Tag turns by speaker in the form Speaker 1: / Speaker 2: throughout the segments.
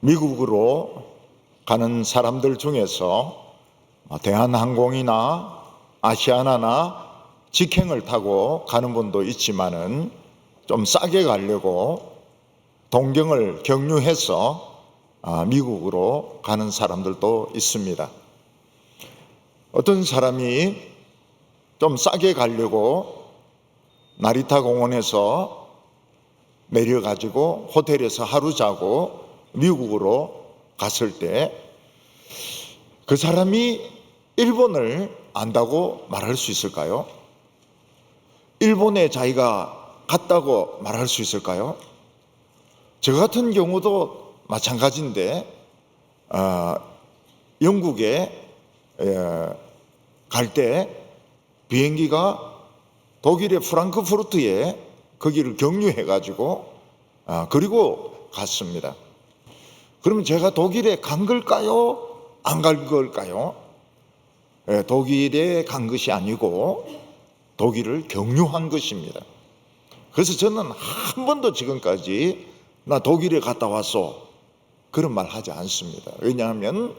Speaker 1: 미국으로 가는 사람들 중에서 대한항공이나 아시아나나 직행을 타고 가는 분도 있지만은 좀 싸게 가려고 동경을 경유해서 미국으로 가는 사람들도 있습니다. 어떤 사람이 좀 싸게 가려고 나리타 공원에서 내려가지고 호텔에서 하루 자고 미국으로 갔을 때 그 사람이 일본을 안다고 말할 수 있을까요? 일본에 자기가 갔다고 말할 수 있을까요? 저 같은 경우도 마찬가지인데 영국에 갈 때 비행기가 독일의 프랑크푸르트에 거기를 경유해가지고 그리고 갔습니다. 그러면 제가 독일에 간 걸까요? 안 간 걸까요? 독일에 간 것이 아니고 독일을 경유한 것입니다. 그래서 저는 한 번도 지금까지 나 독일에 갔다 왔어 그런 말 하지 않습니다. 왜냐하면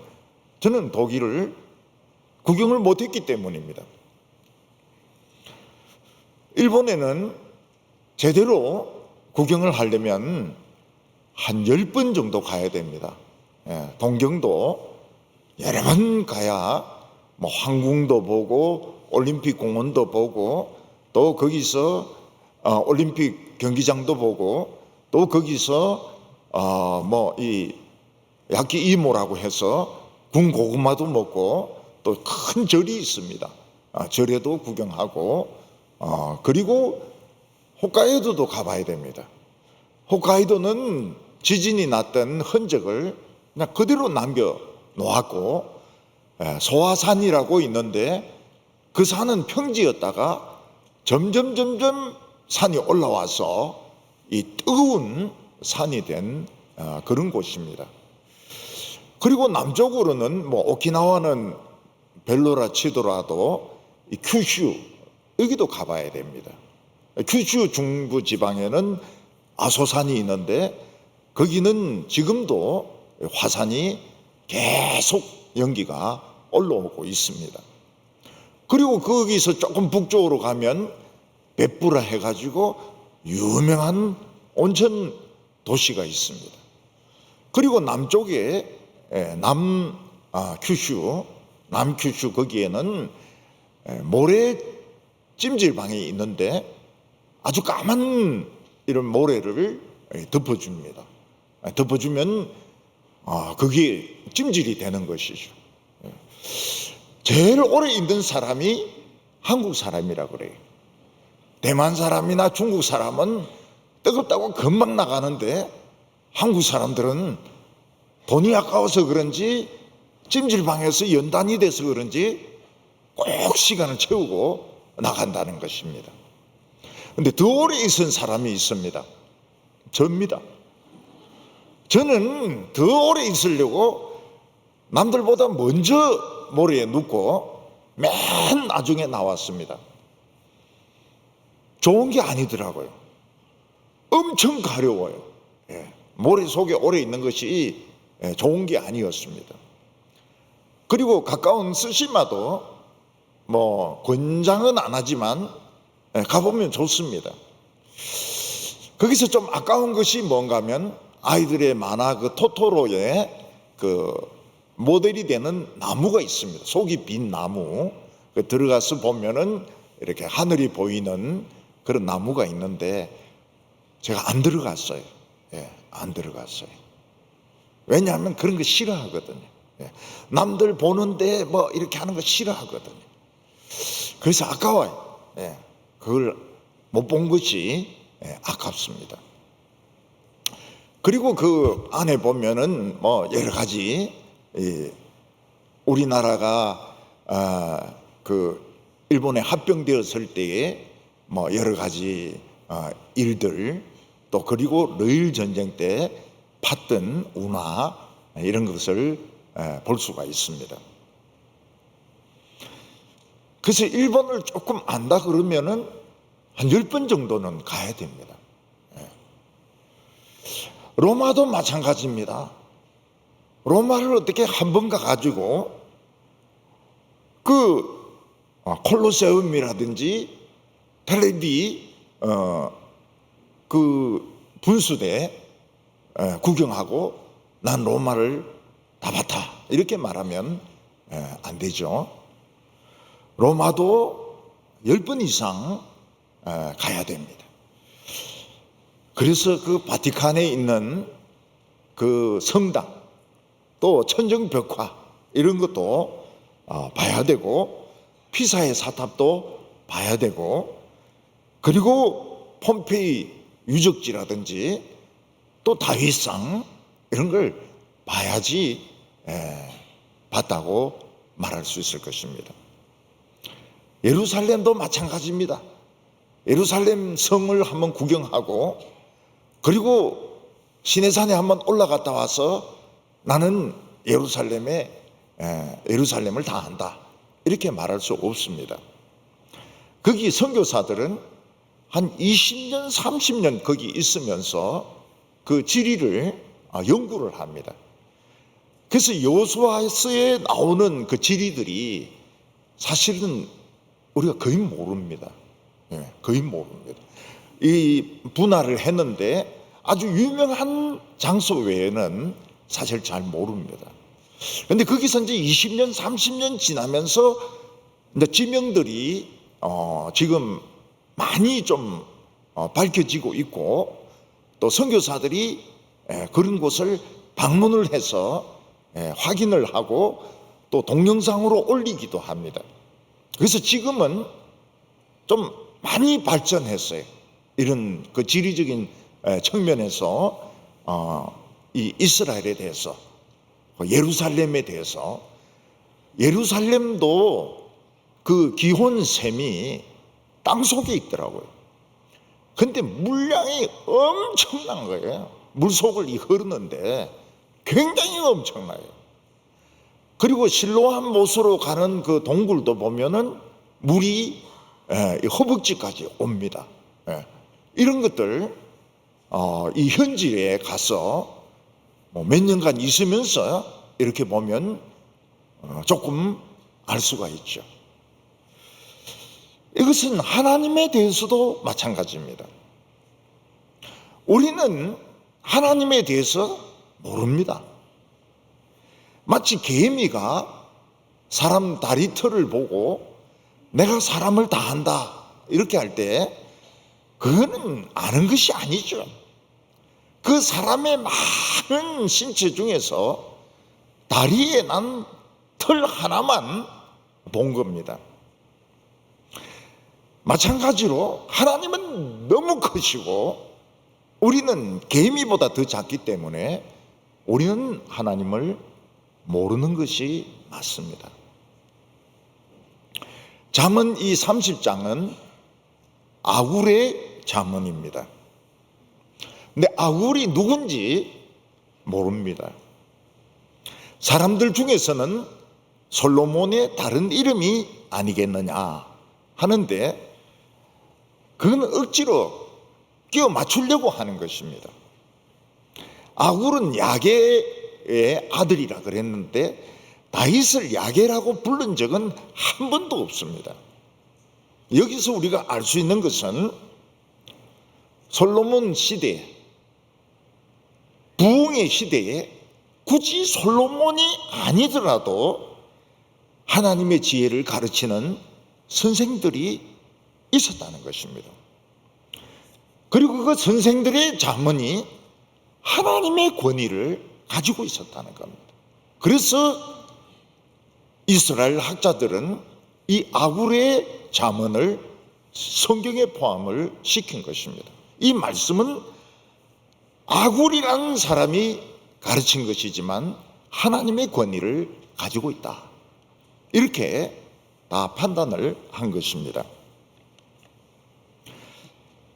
Speaker 1: 저는 독일을 구경을 못했기 때문입니다. 일본에는 제대로 구경을 하려면 한 10번 정도 가야 됩니다. 동경도 여러 번 가야 뭐 황궁도 보고 올림픽 공원도 보고 또 거기서 올림픽 경기장도 보고 또 거기서 뭐 이 야끼 이모라고 해서 군 고구마도 먹고 또 큰 절이 있습니다. 절에도 구경하고 그리고 홋카이도도 가봐야 됩니다. 홋카이도는 지진이 났던 흔적을 그냥 그대로 남겨 놓았고 소화산이라고 있는데 그 산은 평지였다가 점점 산이 올라와서 이 뜨거운 산이 된 그런 곳입니다. 그리고 남쪽으로는 뭐 오키나와는 별로라 치더라도 이 큐슈 여기도 가봐야 됩니다. 큐슈 중부 지방에는 아소산이 있는데 거기는 지금도 화산이 계속 연기가 올라오고 있습니다. 그리고 거기서 조금 북쪽으로 가면 베푸라 해가지고 유명한 온천 도시가 있습니다. 그리고 남쪽에 남큐슈 거기에는 모래 찜질방이 있는데 아주 까만 이런 모래를 덮어줍니다. 덮어주면 그게 찜질이 되는 것이죠. 제일 오래 있는 사람이 한국 사람이라 그래요. 대만 사람이나 중국 사람은 뜨겁다고 금방 나가는데 한국 사람들은 돈이 아까워서 그런지 찜질방에서 연단이 돼서 그런지 꼭 시간을 채우고 나간다는 것입니다. 그런데 더 오래 있은 사람이 있습니다. 저입니다. 저는 더 오래 있으려고 남들보다 먼저 모래에 눕고 맨 나중에 나왔습니다. 좋은 게 아니더라고요. 엄청 가려워요. 모래 속에 오래 있는 것이 좋은 게 아니었습니다. 그리고 가까운 스시마도 뭐 권장은 안 하지만 가보면 좋습니다. 거기서 좀 아까운 것이 뭔가 하면 아이들의 만화 그 토토로의 그 모델이 되는 나무가 있습니다. 속이 빈 나무. 들어가서 보면은 이렇게 하늘이 보이는 그런 나무가 있는데 제가 안 들어갔어요. 안 들어갔어요. 왜냐하면 그런 거 싫어하거든요. 남들 보는데 뭐 이렇게 하는 거 싫어하거든요. 그래서 아까워요. 그걸 못 본 것이 아깝습니다. 그리고 그 안에 보면은 뭐 여러 가지 우리나라가 그 일본에 합병되었을 때에 뭐 여러 가지 일들 또 그리고 러일 전쟁 때 봤던 운하 이런 것을 볼 수가 있습니다. 그래서 일본을 조금 안다 그러면은 한 10번 정도는 가야 됩니다. 로마도 마찬가지입니다. 로마를 어떻게 한 번 가가지고 그 콜로세움이라든지 텔레비 그 분수대 구경하고 난 로마를 다 봤다 이렇게 말하면 안 되죠. 로마도 10번 이상 가야 됩니다. 그래서 그 바티칸에 있는 그 성당 또 천정벽화 이런 것도 봐야 되고 피사의 사탑도 봐야 되고 그리고 폼페이 유적지라든지 또 다윗상 이런 걸 봐야지 봤다고 말할 수 있을 것입니다. 예루살렘도 마찬가지입니다. 예루살렘 성을 한번 구경하고 그리고 시내산에 한번 올라갔다 와서 나는 예루살렘을 다 안다 이렇게 말할 수 없습니다. 거기 선교사들은 한 20년 30년 거기 있으면서 그 지리를 연구를 합니다. 그래서 여호수아서에 나오는 그 지리들이 사실은 우리가 거의 모릅니다. 거의 모릅니다. 이 분할을 했는데 아주 유명한 장소 외에는 사실 잘 모릅니다. 그런데 거기서 이제 20년, 30년 지나면서 이제 지명들이 지금 많이 좀 밝혀지고 있고 또 선교사들이 그런 곳을 방문을 해서 확인을 하고 또 동영상으로 올리기도 합니다. 그래서 지금은 좀 많이 발전했어요. 이런 그 지리적인 측면에서 이 이스라엘에 대해서 예루살렘에 대해서 예루살렘도 그 기혼샘이 땅 속에 있더라고요. 근데 물량이 엄청난 거예요. 물속을 흐르는데 굉장히 엄청나요. 그리고 실로암 못으로 가는 그 동굴도 보면은 물이 허벅지까지 옵니다. 이런 것들 이 현지에 가서 몇 년간 있으면서 이렇게 보면 조금 알 수가 있죠. 이것은 하나님에 대해서도 마찬가지입니다. 우리는 하나님에 대해서 모릅니다. 마치 개미가 사람 다리털을 보고 내가 사람을 다 안다 이렇게 할 때 그거는 아는 것이 아니죠. 그 사람의 많은 신체 중에서 다리에 난 털 하나만 본 겁니다. 마찬가지로 하나님은 너무 크시고 우리는 개미보다 더 작기 때문에 우리는 하나님을 모르는 것이 맞습니다. 잠언 이 30장은 아굴의 잠언입니다. 근데 아굴이 누군지 모릅니다. 사람들 중에서는 솔로몬의 다른 이름이 아니겠느냐 하는데 그건 억지로 끼워 맞추려고 하는 것입니다. 아굴은 야게의 아들이라 그랬는데 다윗을 야게라고 부른 적은 한 번도 없습니다. 여기서 우리가 알 수 있는 것은 솔로몬 시대, 부흥의 시대에 굳이 솔로몬이 아니더라도 하나님의 지혜를 가르치는 선생들이 있었다는 것입니다. 그리고 그 선생들의 잠언이 하나님의 권위를 가지고 있었다는 겁니다. 그래서 이스라엘 학자들은 이 아굴의 잠언을 성경에 포함을 시킨 것입니다. 이 말씀은 아굴이라는 사람이 가르친 것이지만 하나님의 권위를 가지고 있다. 이렇게 다 판단을 한 것입니다.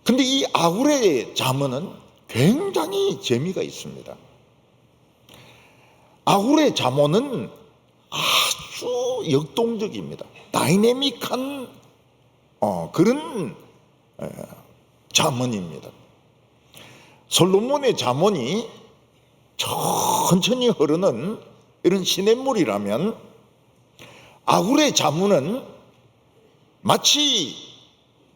Speaker 1: 근데 이 아굴의 잠언은 굉장히 재미가 있습니다. 아굴의 잠언은 아주 역동적입니다. 다이내믹한 그런 잠언입니다. 솔로몬의 잠언이 저 천천히 흐르는 이런 시냇물이라면 아굴의 자문은 마치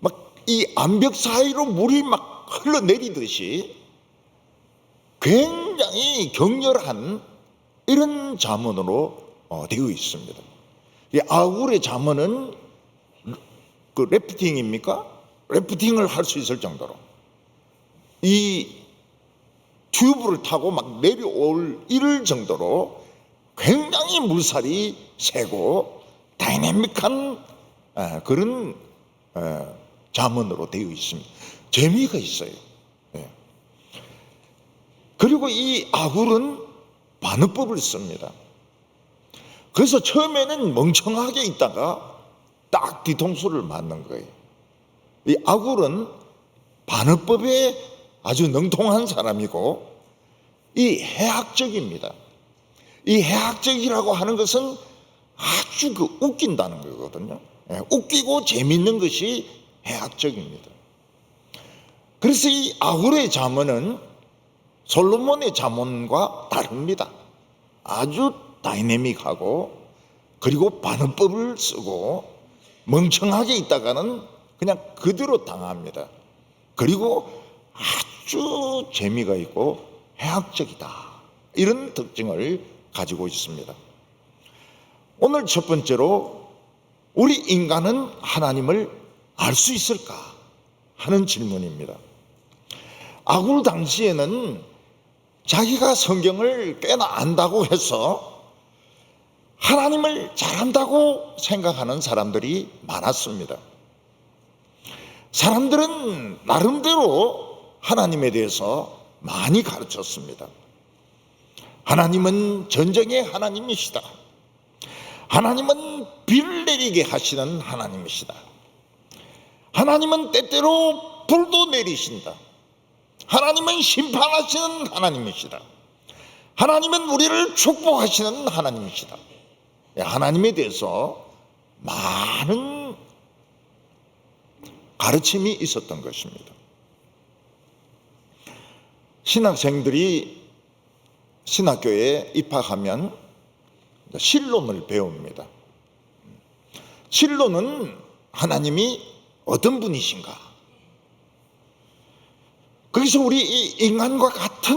Speaker 1: 막 이 암벽 사이로 물이 막 흘러내리듯이 굉장히 격렬한 이런 자문으로 되어 있습니다. 이 아굴의 자문은 그 래프팅입니까? 래프팅을 할 수 있을 정도로 이 튜브를 타고 막 내려올 이를 정도로 굉장히 물살이 세고 다이내믹한 그런 자문으로 되어 있습니다. 재미가 있어요. 그리고 이 아굴은 반어법을 씁니다. 그래서 처음에는 멍청하게 있다가 딱 뒤통수를 맞는 거예요. 이 아굴은 반어법에 아주 능통한 사람이고 이 해학적입니다. 이 해학적이라고 하는 것은 아주 웃긴다는 거거든요. 웃기고 재밌는 것이 해학적입니다. 그래서 이 아굴의 자문은 솔로몬의 자문과 다릅니다. 아주 다이내믹하고 그리고 반어법을 쓰고 멍청하게 있다가는 그냥 그대로 당합니다. 그리고 아주 재미가 있고 해학적이다. 이런 특징을 가지고 있습니다. 오늘 첫 번째로 우리 인간은 하나님을 알 수 있을까 하는 질문입니다. 아굴 당시에는 자기가 성경을 꽤나 안다고 해서 하나님을 잘한다고 생각하는 사람들이 많았습니다. 사람들은 나름대로 하나님에 대해서 많이 가르쳤습니다. 하나님은 전쟁의 하나님이시다. 하나님은 비를 내리게 하시는 하나님이시다. 하나님은 때때로 불도 내리신다. 하나님은 심판하시는 하나님이시다. 하나님은 우리를 축복하시는 하나님이시다. 하나님에 대해서 많은 가르침이 있었던 것입니다. 신학생들이 신학교에 입학하면 신론을 배웁니다. 신론은 하나님이 어떤 분이신가? 거기서 우리 인간과 같은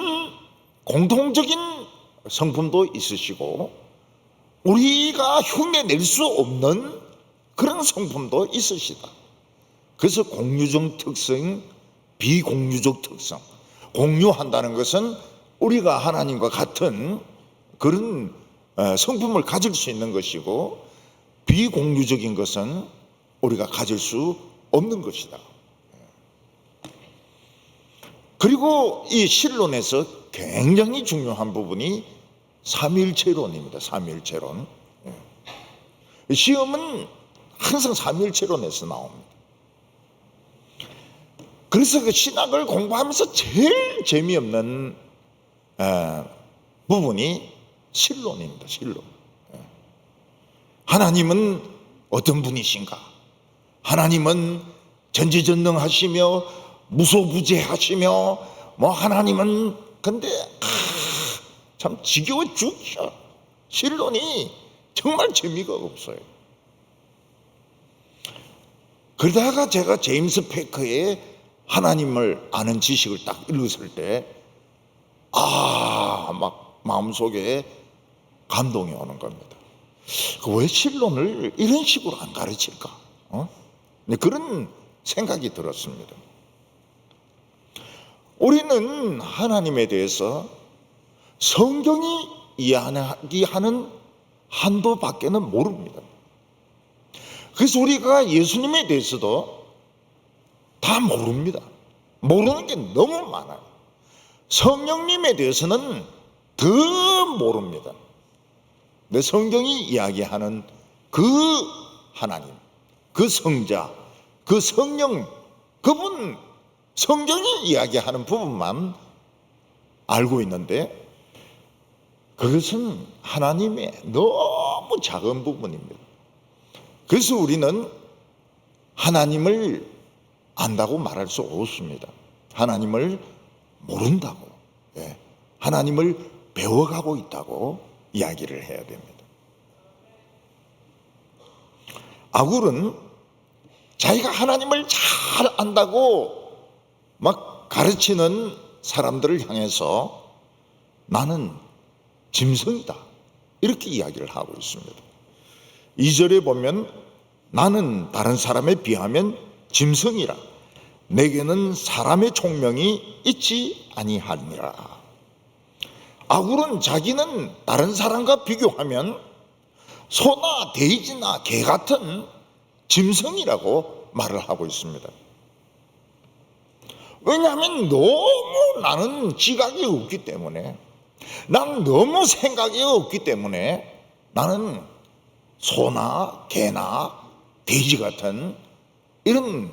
Speaker 1: 공통적인 성품도 있으시고 우리가 흉내낼 수 없는 그런 성품도 있으시다. 그래서 공유적 특성, 비공유적 특성. 공유한다는 것은 우리가 하나님과 같은 그런 성품을 가질 수 있는 것이고 비공유적인 것은 우리가 가질 수 없는 것이다. 그리고 이 신론에서 굉장히 중요한 부분이 삼위일체론입니다. 삼위일체론. 시험은 항상 삼위일체론에서 나옵니다. 그래서 그 신학을 공부하면서 제일 재미없는 부분이 신론입니다. 신론. 하나님은 어떤 분이신가? 하나님은 전지전능하시며 무소부재하시며 뭐 하나님은 근데 참 지겨워 죽죠. 신론이 정말 재미가 없어요. 그러다가 제가 제임스 패커의 하나님을 아는 지식을 딱 읽었을 때 막 마음속에 감동이 오는 겁니다. 왜 신론을 이런 식으로 안 가르칠까? 그런 생각이 들었습니다. 우리는 하나님에 대해서 성경이 이야기하는 한도밖에는 모릅니다. 그래서 우리가 예수님에 대해서도 다 모릅니다. 모르는 게 너무 많아요. 성령님에 대해서는 더 모릅니다. 내 성경이 이야기하는 그 하나님, 그 성자, 그 성령, 그분 성경이 이야기하는 부분만 알고 있는데 그것은 하나님의 너무 작은 부분입니다. 그래서 우리는 하나님을 안다고 말할 수 없습니다. 하나님을 모른다고. 하나님을 배워가고 있다고 이야기를 해야 됩니다. 아굴은 자기가 하나님을 잘 안다고 막 가르치는 사람들을 향해서 나는 짐승이다, 이렇게 이야기를 하고 있습니다. 2절에 보면 나는 다른 사람에 비하면 짐승이라 내게는 사람의 총명이 있지 아니하니라. 아굴은 자기는 다른 사람과 비교하면 소나 돼지나 개 같은 짐승이라고 말을 하고 있습니다. 왜냐하면 너무 나는 지각이 없기 때문에, 나는 너무 생각이 없기 때문에 나는 소나 개나 돼지 같은 이런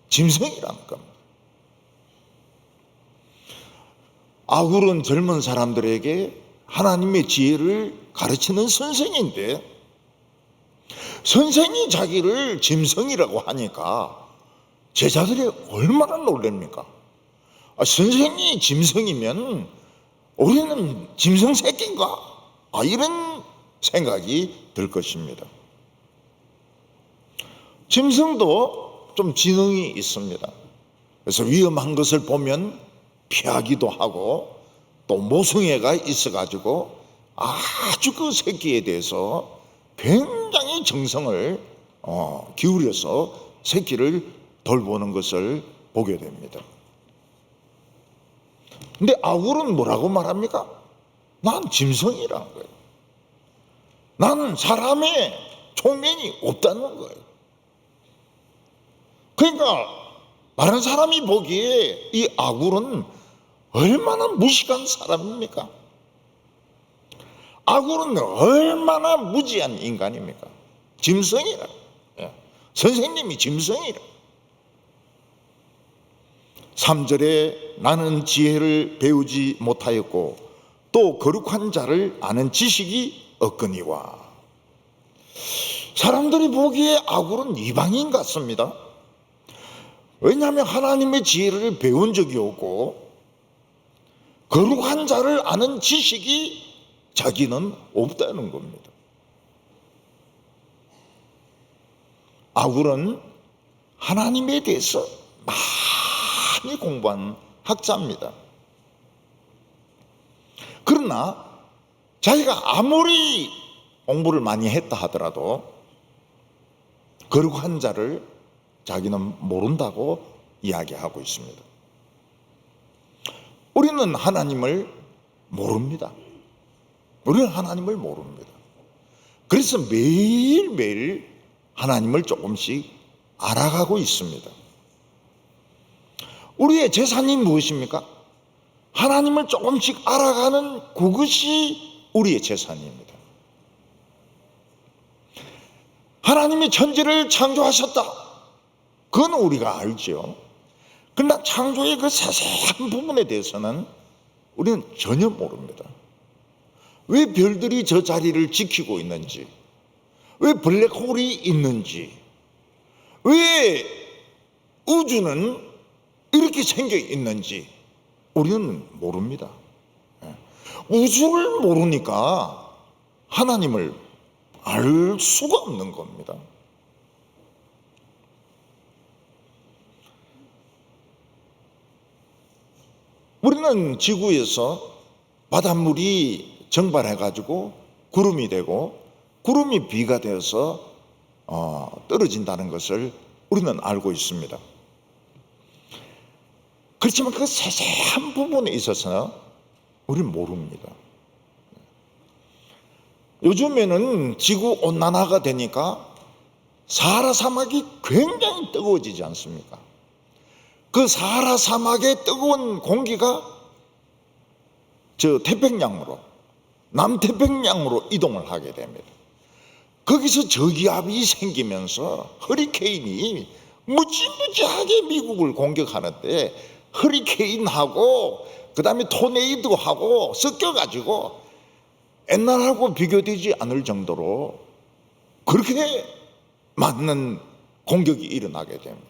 Speaker 1: 짐승이라는 겁니다. 아굴은 젊은 사람들에게 하나님의 지혜를 가르치는 선생인데, 선생이 자기를 짐승이라고 하니까 제자들이 얼마나 놀랍니까? 선생이 짐승이면 우리는 짐승 새끼인가? 이런 생각이 들 것입니다. 짐승도 좀 지능이 있습니다. 그래서 위험한 것을 보면 피하기도 하고, 또 모성애가 있어가지고 아주 그 새끼에 대해서 굉장히 정성을 기울여서 새끼를 돌보는 것을 보게 됩니다. 근데 아굴은 뭐라고 말합니까? 난 짐승이라는 거예요. 나는 사람의 총명이 없다는 거예요. 그러니까 다른 사람이 보기에 이 아굴은 얼마나 무식한 사람입니까? 아굴은 얼마나 무지한 인간입니까? 짐승이라. 선생님이 짐승이라. 3절에 나는 지혜를 배우지 못하였고 또 거룩한 자를 아는 지식이 없거니와. 사람들이 보기에 아굴은 이방인 같습니다. 왜냐하면 하나님의 지혜를 배운 적이 없고 거룩한 자를 아는 지식이 자기는 없다는 겁니다. 아굴은 하나님에 대해서 많이 공부한 학자입니다. 그러나 자기가 아무리 공부를 많이 했다 하더라도 거룩한 자를 자기는 모른다고 이야기하고 있습니다. 우리는 하나님을 모릅니다. 우리는 하나님을 모릅니다. 그래서 매일매일 하나님을 조금씩 알아가고 있습니다. 우리의 재산이 무엇입니까? 하나님을 조금씩 알아가는 그것이 우리의 재산입니다. 하나님이 천지를 창조하셨다, 그건 우리가 알죠. 그러나 창조의 그 세세한 부분에 대해서는 우리는 전혀 모릅니다. 왜 별들이 저 자리를 지키고 있는지, 왜 블랙홀이 있는지, 왜 우주는 이렇게 생겨 있는지 우리는 모릅니다. 우주를 모르니까 하나님을 알 수가 없는 겁니다. 우리는 지구에서 바닷물이 증발해가지고 구름이 되고 구름이 비가 되어서 떨어진다는 것을 우리는 알고 있습니다. 그렇지만 그 세세한 부분에 있어서 우리는 모릅니다. 요즘에는 지구 온난화가 되니까 사하라 사막이 굉장히 뜨거워지지 않습니까? 그 사하라 사막의 뜨거운 공기가 저 태평양으로, 남태평양으로 이동을 하게 됩니다. 거기서 저기압이 생기면서 허리케인이 무지무지하게 미국을 공격하는데 허리케인하고 그 다음에 토네이도하고 섞여가지고 옛날하고 비교되지 않을 정도로 그렇게 많은 공격이 일어나게 됩니다.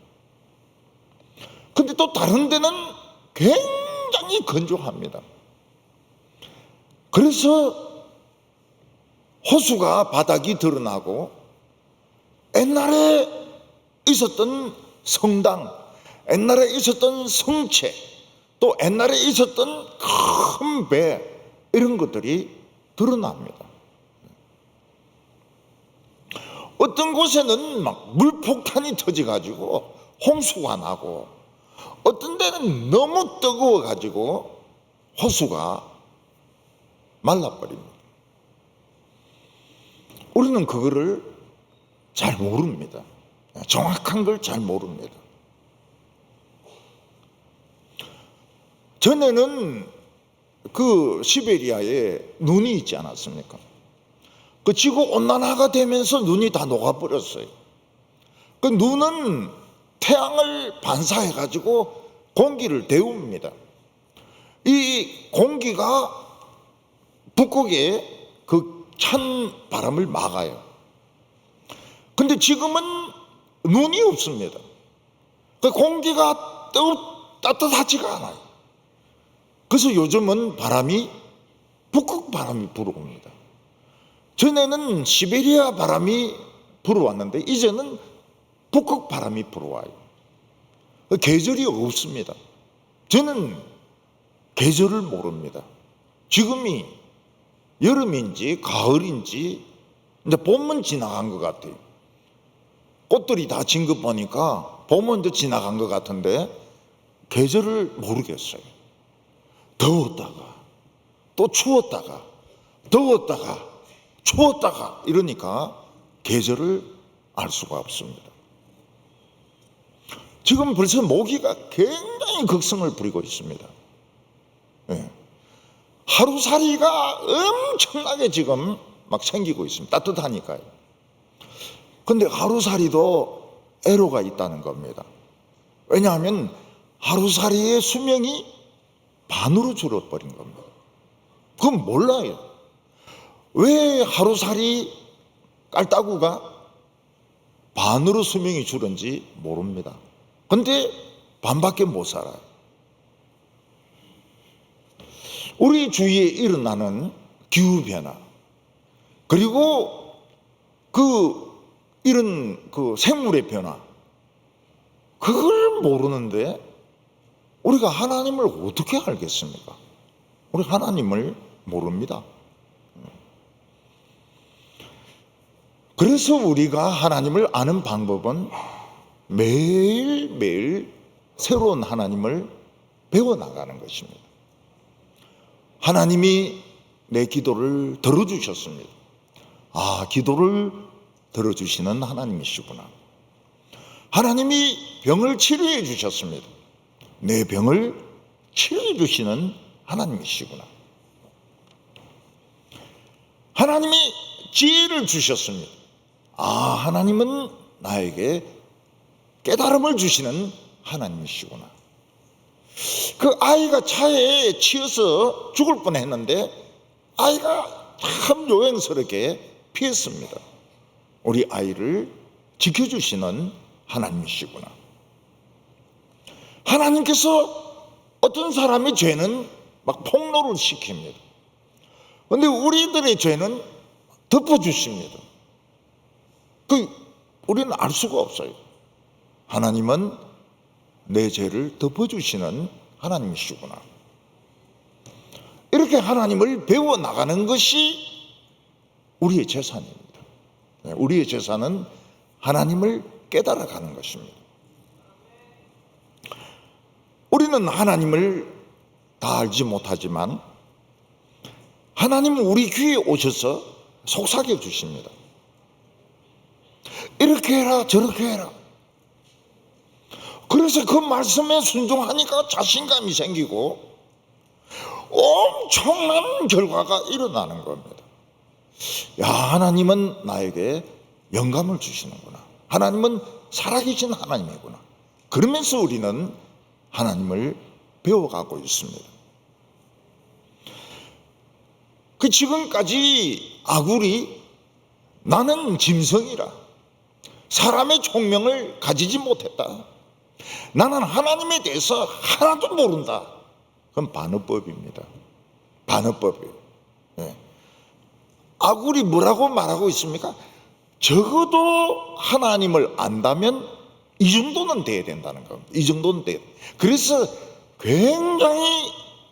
Speaker 1: 근데 또 다른 데는 굉장히 건조합니다. 그래서 호수가 바닥이 드러나고 옛날에 있었던 성당, 옛날에 있었던 성체, 또 옛날에 있었던 큰 배, 이런 것들이 드러납니다. 어떤 곳에는 막 물폭탄이 터져가지고 홍수가 나고, 어떤 데는 너무 뜨거워가지고 호수가 말라버립니다. 우리는 그거를 잘 모릅니다. 정확한 걸 잘 모릅니다. 전에는 그 시베리아에 눈이 있지 않았습니까? 그 지구 온난화가 되면서 눈이 다 녹아버렸어요. 그 눈은 태양을 반사해가지고 공기를 데웁니다. 이 공기가 북극의 그 찬 바람을 막아요. 근데 지금은 눈이 없습니다. 그 공기가 따뜻하지가 않아요. 그래서 요즘은 바람이 북극 바람이 불어옵니다. 전에는 시베리아 바람이 불어왔는데 이제는 북극 바람이 불어와요. 계절이 없습니다. 저는 계절을 모릅니다. 지금이 여름인지 가을인지 이제 봄은 지나간 것 같아요. 꽃들이 다 진 것 보니까 봄은 이제 지나간 것 같은데 계절을 모르겠어요. 더웠다가 또 추웠다가 더웠다가 추웠다가 이러니까 계절을 알 수가 없습니다. 지금 벌써 모기가 굉장히 극성을 부리고 있습니다. 네. 하루살이가 엄청나게 지금 막 생기고 있습니다. 따뜻하니까요. 근데 하루살이도 애로가 있다는 겁니다. 왜냐하면 하루살이의 수명이 반으로 줄어버린 겁니다. 그건 몰라요. 왜 하루살이 깔따구가 반으로 수명이 줄은지 모릅니다. 근데 반밖에 못 살아요. 우리 주위에 일어나는 기후변화, 그리고 이런 생물의 변화, 그걸 모르는데 우리가 하나님을 어떻게 알겠습니까? 우리 하나님을 모릅니다. 그래서 우리가 하나님을 아는 방법은 매일매일 새로운 하나님을 배워나가는 것입니다. 하나님이 내 기도를 들어주셨습니다. 아, 기도를 들어주시는 하나님이시구나. 하나님이 병을 치료해 주셨습니다. 내 병을 치료해 주시는 하나님이시구나. 하나님이 지혜를 주셨습니다. 아, 하나님은 나에게 깨달음을 주시는 하나님이시구나. 그 아이가 차에 치여서 죽을 뻔했는데 아이가 참 요행스럽게 피했습니다. 우리 아이를 지켜주시는 하나님이시구나. 하나님께서 어떤 사람의 죄는 막 폭로를 시킵니다. 그런데 우리들의 죄는 덮어주십니다. 우리는 알 수가 없어요. 하나님은 내 죄를 덮어주시는 하나님이시구나. 이렇게 하나님을 배워나가는 것이 우리의 재산입니다. 우리의 재산은 하나님을 깨달아가는 것입니다. 우리는 하나님을 다 알지 못하지만 하나님은 우리 귀에 오셔서 속삭여 주십니다. 이렇게 해라 저렇게 해라. 그래서 그 말씀에 순종하니까 자신감이 생기고 엄청난 결과가 일어나는 겁니다. 야, 하나님은 나에게 영감을 주시는구나. 하나님은 살아계신 하나님이구나. 그러면서 우리는 하나님을 배워가고 있습니다. 지금까지 아굴이 나는 짐승이라 사람의 총명을 가지지 못했다. 나는 하나님에 대해서 하나도 모른다. 그건 반어법입니다. 반어법이에요. 아굴이 뭐라고 말하고 있습니까? 적어도 하나님을 안다면 이 정도는 돼야 된다는 겁니다. 이 정도는 돼야. 그래서 굉장히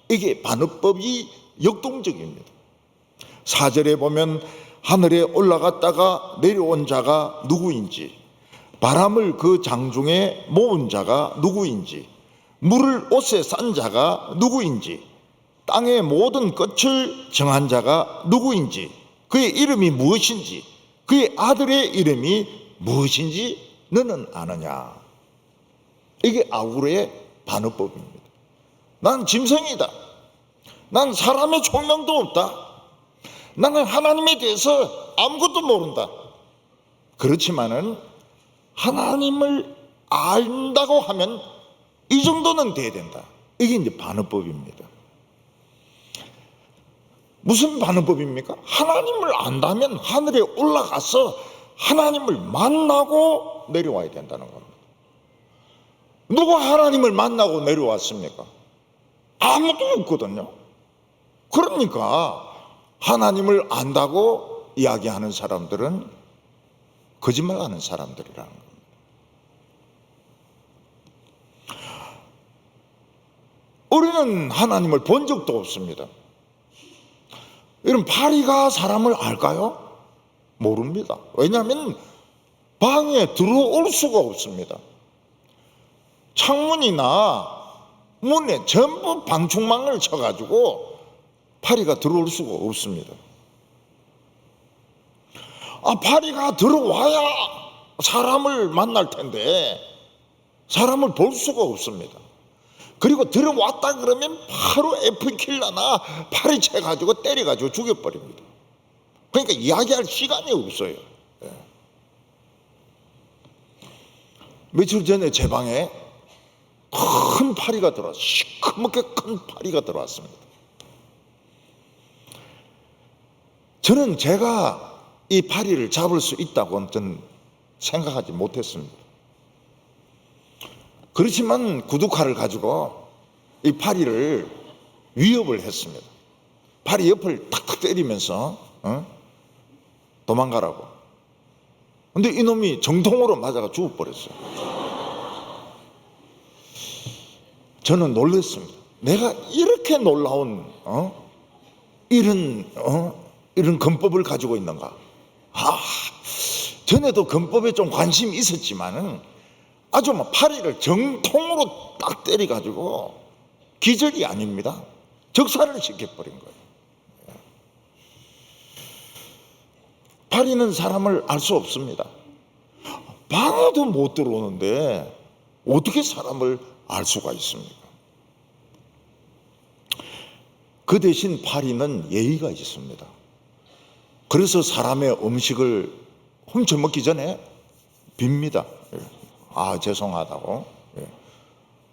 Speaker 1: 이게 반어법이 역동적입니다. 4절에 보면 하늘에 올라갔다가 내려온 자가 누구인지, 바람을 그 장중에 모은 자가 누구인지, 물을 옷에 싼 자가 누구인지, 땅의 모든 끝을 정한 자가 누구인지, 그의 이름이 무엇인지, 그의 아들의 이름이 무엇인지 너는 아느냐. 이게 아굴의 반어법입니다. 난 짐승이다. 난 사람의 총명도 없다. 나는 하나님에 대해서 아무것도 모른다. 그렇지만은 하나님을 안다고 하면 이 정도는 돼야 된다. 이게 이제 반어법입니다. 무슨 반어법입니까? 하나님을 안다면 하늘에 올라가서 하나님을 만나고 내려와야 된다는 겁니다. 누가 하나님을 만나고 내려왔습니까? 아무도 없거든요. 그러니까 하나님을 안다고 이야기하는 사람들은 거짓말하는 사람들이라는 겁니다. 우리는 하나님을 본 적도 없습니다. 이런 파리가 사람을 알까요? 모릅니다. 왜냐하면 방에 들어올 수가 없습니다. 창문이나 문에 전부 방충망을 쳐가지고 파리가 들어올 수가 없습니다. 파리가 들어와야 사람을 만날 텐데 사람을 볼 수가 없습니다. 그리고 들어왔다 그러면 바로 F킬러나 파리채 가지고 때려가지고 죽여버립니다. 그러니까 이야기할 시간이 없어요. 며칠 전에 제 방에 큰 파리가 들어왔어요. 시커멓게 큰 파리가 들어왔습니다. 저는 제가 이 파리를 잡을 수 있다고는 저는 생각하지 못했습니다. 그렇지만 구두칼을 가지고 이 파리를 위협을 했습니다. 파리 옆을 탁탁 때리면서 도망가라고. 근데 이놈이 정통으로 맞아가 죽어버렸어요. 저는 놀랐습니다. 내가 이렇게 놀라운 이런 권법을 가지고 있는가. 전에도 권법에 좀 관심이 있었지만은 아주 파리를 정통으로 딱 때려가지고 기적이 아닙니다. 적살을 시켜버린 거예요. 파리는 사람을 알 수 없습니다. 방에도 못 들어오는데 어떻게 사람을 알 수가 있습니까? 그 대신 파리는 예의가 있습니다. 그래서 사람의 음식을 훔쳐먹기 전에 빕니다. 죄송하다고.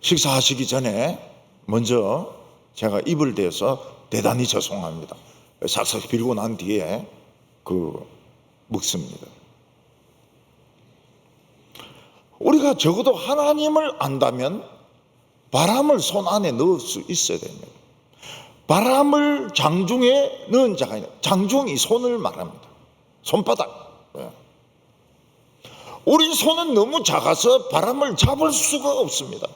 Speaker 1: 식사하시기 전에 먼저 제가 입을 대서 대단히 죄송합니다. 싹싹 빌고 난 뒤에 먹습니다. 우리가 적어도 하나님을 안다면 바람을 손 안에 넣을 수 있어야 됩니다. 바람을 장중에 넣은 자가 있다. 장중이 손을 말합니다. 손바닥. 우리 손은 너무 작아서 바람을 잡을 수가 없습니다.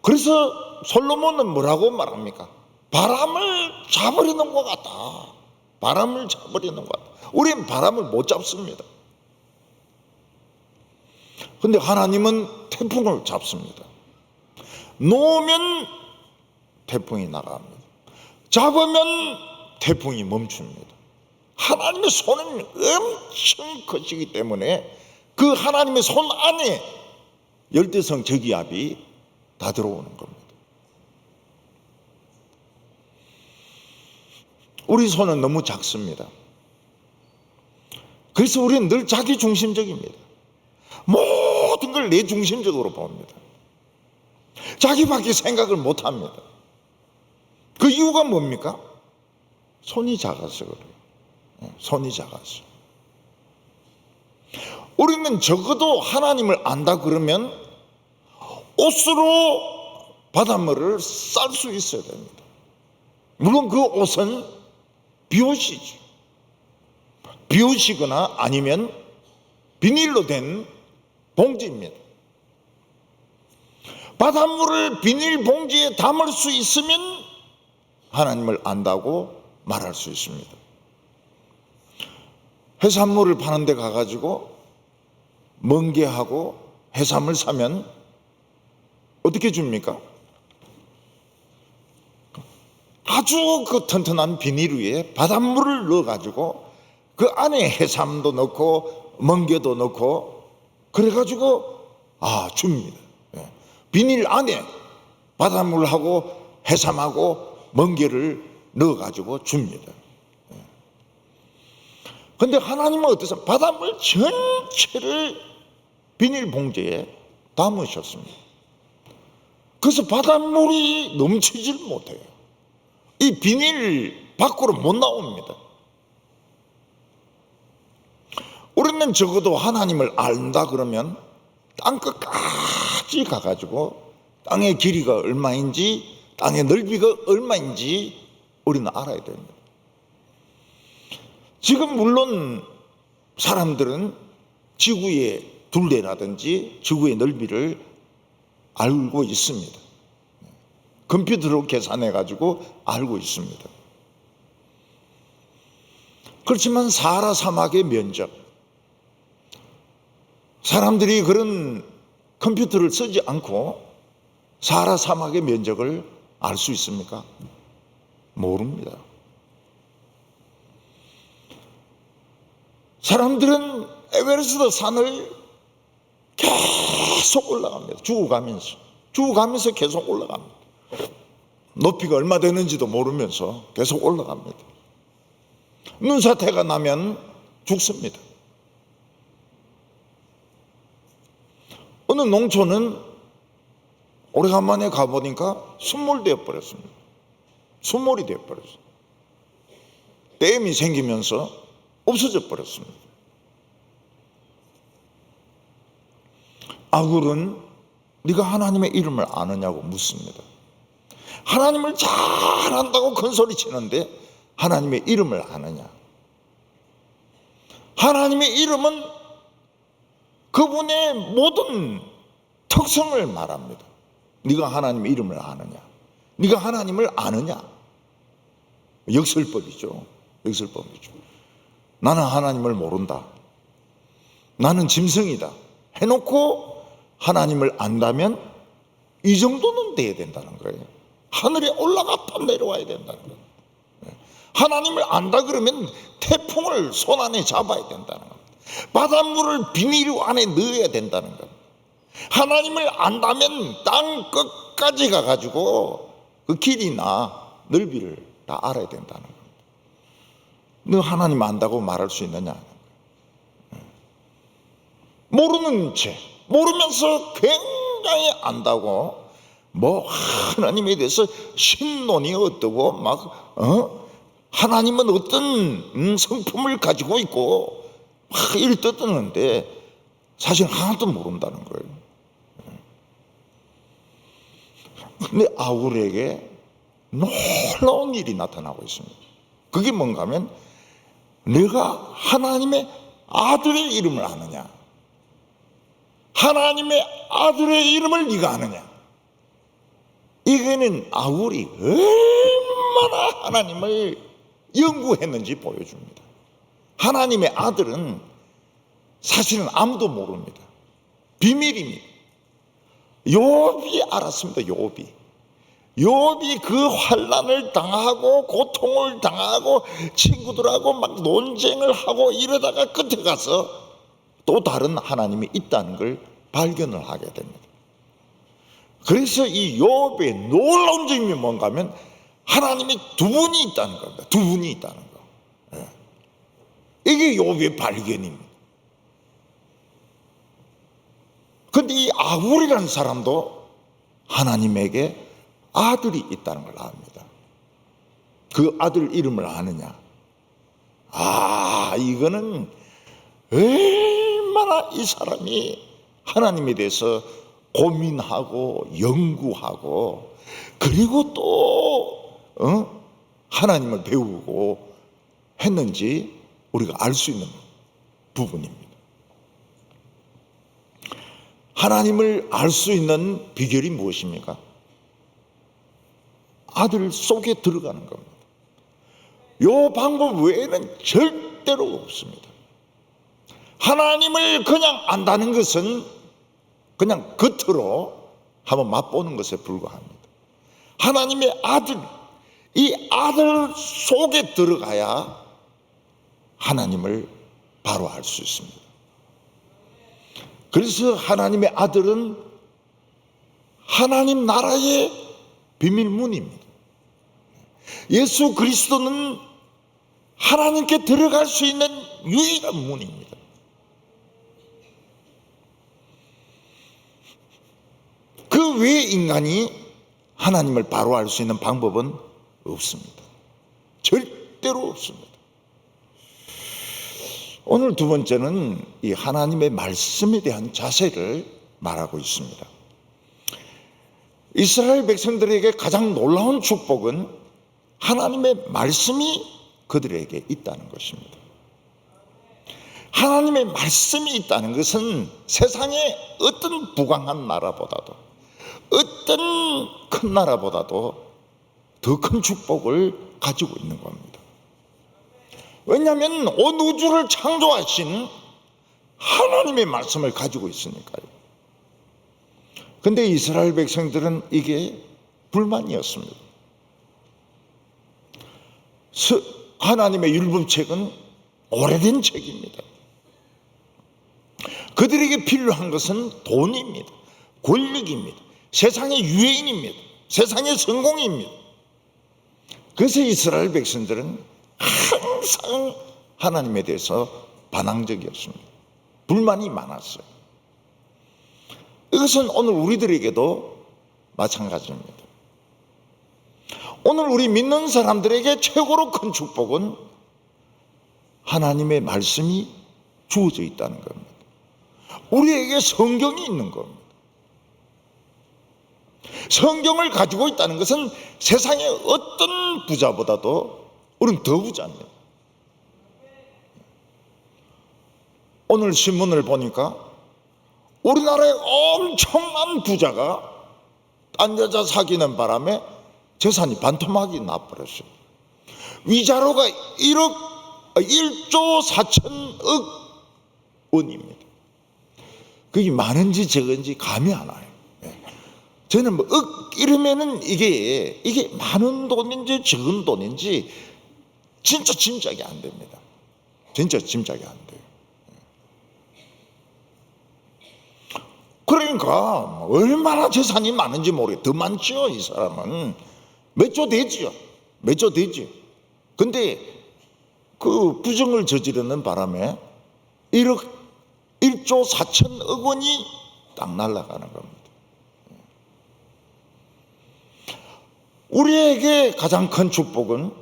Speaker 1: 그래서 솔로몬은 뭐라고 말합니까? 바람을 잡으려는 것 같다. 바람을 잡으려는 것 같다. 우리는 바람을 못 잡습니다. 근데 하나님은 태풍을 잡습니다. 놓으면 태풍이 나갑니다. 잡으면 태풍이 멈춥니다. 하나님의 손은 엄청 크시기 때문에 그 하나님의 손 안에 열대성 저기압이 다 들어오는 겁니다. 우리 손은 너무 작습니다. 그래서 우리는 늘 자기중심적입니다. 모든 걸 내 중심적으로 봅니다. 자기밖에 생각을 못합니다. 그 이유가 뭡니까? 손이 작아서 그래요. 손이 작아서. 우리는 적어도 하나님을 안다 그러면 옷으로 바닷물을 쌀 수 있어야 됩니다. 물론 그 옷은 비옷이죠. 비우시거나 아니면 비닐로 된 봉지입니다. 바닷물을 비닐봉지에 담을 수 있으면 하나님을 안다고 말할 수 있습니다. 해산물을 파는 데 가가지고 멍게하고 해삼을 사면 어떻게 줍니까? 아주 그 튼튼한 비닐 위에 바닷물을 넣어가지고 그 안에 해삼도 넣고 멍게도 넣고 그래가지고 줍니다. 비닐 안에 바닷물하고 해삼하고 멍게를 넣어가지고 줍니다. 근데 하나님은 어떠세요? 바닷물 전체를 비닐봉지에 담으셨습니다. 그래서 바닷물이 넘치질 못해요. 이 비닐 밖으로 못 나옵니다. 우리는 적어도 하나님을 안다 그러면 땅끝까지 가가지고 땅의 길이가 얼마인지 땅의 넓이가 얼마인지 우리는 알아야 됩니다. 지금 물론 사람들은 지구의 둘레라든지 지구의 넓이를 알고 있습니다. 컴퓨터로 계산해 가지고 알고 있습니다. 그렇지만 사하라 사막의 면적, 사람들이 그런 컴퓨터를 쓰지 않고 사하라 사막의 면적을 알 수 있습니까? 모릅니다. 사람들은 에베레스트 산을 계속 올라갑니다. 죽어가면서 계속 올라갑니다. 높이가 얼마 되는지도 모르면서 계속 올라갑니다. 눈사태가 나면 죽습니다. 어느 농촌은 오래간만에 가보니까 순몰되어 버렸습니다. 순몰이 되어 버렸어요. 댐이 생기면서 없어져 버렸습니다. 아굴은 네가 하나님의 이름을 아느냐고 묻습니다. 하나님을 잘 안다고 큰소리 치는데 하나님의 이름을 아느냐? 하나님의 이름은 그분의 모든 특성을 말합니다. 네가 하나님의 이름을 아느냐? 네가 하나님을 아느냐? 역설법이죠. 역설법이죠. 나는 하나님을 모른다. 나는 짐승이다. 해놓고 하나님을 안다면 이 정도는 돼야 된다는 거예요. 하늘에 올라갔다 내려와야 된다는 거예요. 하나님을 안다 그러면 태풍을 손 안에 잡아야 된다는 겁니다. 바닷물을 비닐 안에 넣어야 된다는 겁니다. 하나님을 안다면 땅 끝까지 가가지고 그 길이나 넓이를 다 알아야 된다는 겁니다. 너 하나님 안다고 말할 수 있느냐? 모르는 채, 모르면서 굉장히 안다고 뭐 하나님에 대해서 신론이 어떠고 하나님은 어떤 성품을 가지고 있고 막 이를 떠드는데 사실 하나도 모른다는 거예요. 근데 아굴에게 놀라운 일이 나타나고 있습니다. 그게 뭔가 하면 내가 하나님의 아들의 이름을 아느냐? 하나님의 아들의 이름을 네가 아느냐? 이거는 아굴이 얼마나 하나님을 연구했는지 보여줍니다. 하나님의 아들은 사실은 아무도 모릅니다. 비밀입니다. 욥이 알았습니다. 욥이 그 환난을 당하고 고통을 당하고 친구들하고 막 논쟁을 하고 이러다가 끝에 가서 또 다른 하나님이 있다는 걸 발견을 하게 됩니다. 그래서 이 욥의 놀라운 점이 뭔가 하면 하나님이 두 분이 있다는 겁니다. 두 분이 있다는 거. 이게 욥의 발견입니다. 그런데 이 아굴이라는 사람도 하나님에게 아들이 있다는 걸 압니다. 그 아들 이름을 아느냐? 이거는 얼마나 이 사람이 하나님에 대해서 고민하고 연구하고 그리고 또 하나님을 배우고 했는지 우리가 알 수 있는 부분입니다. 하나님을 알 수 있는 비결이 무엇입니까? 아들 속에 들어가는 겁니다. 이 방법 외에는 절대로 없습니다. 하나님을 그냥 안다는 것은 그냥 겉으로 한번 맛보는 것에 불과합니다. 하나님의 아들, 이 아들 속에 들어가야 하나님을 바로 알 수 있습니다. 그래서 하나님의 아들은 하나님 나라의 비밀문입니다. 예수 그리스도는 하나님께 들어갈 수 있는 유일한 문입니다. 그 외에 인간이 하나님을 바로 알 수 있는 방법은 없습니다. 절대로 없습니다. 오늘 두 번째는 이 하나님의 말씀에 대한 자세를 말하고 있습니다. 이스라엘 백성들에게 가장 놀라운 축복은 하나님의 말씀이 그들에게 있다는 것입니다. 하나님의 말씀이 있다는 것은 세상의 어떤 부강한 나라보다도, 어떤 큰 나라보다도 더 큰 축복을 가지고 있는 겁니다. 왜냐하면 온 우주를 창조하신 하나님의 말씀을 가지고 있으니까요. 근데 이스라엘 백성들은 이게 불만이었습니다. 하나님의 율법책은 오래된 책입니다. 그들에게 필요한 것은 돈입니다. 권력입니다. 세상의 유행입니다. 세상의 성공입니다. 그래서 이스라엘 백성들은 항상 하나님에 대해서 반항적이었습니다. 불만이 많았어요. 이것은 오늘 우리들에게도 마찬가지입니다. 오늘 우리 믿는 사람들에게 최고로 큰 축복은 하나님의 말씀이 주어져 있다는 겁니다. 우리에게 성경이 있는 겁니다. 성경을 가지고 있다는 것은 세상의 어떤 부자보다도 우리는 더 부자입니다. 오늘 신문을 보니까 우리나라의 엄청난 부자가 딴 여자 사귀는 바람에 재산이 반토막이 나버렸어요. 위자료가 1조 4천억 원입니다. 그게 많은지 적은지 감이 안 와요. 저는 뭐 이러면은 이게 많은 돈인지 적은 돈인지 진짜 짐작이 안 됩니다. 진짜 짐작이 안 돼요. 그러니까 얼마나 재산이 많은지 모르겠어요. 더 많죠. 이 사람은 몇 조 되지요. 몇 조 되지. 근데 그 부정을 저지르는 바람에 1조 4천억 원이 딱 날아가는 겁니다. 우리에게 가장 큰 축복은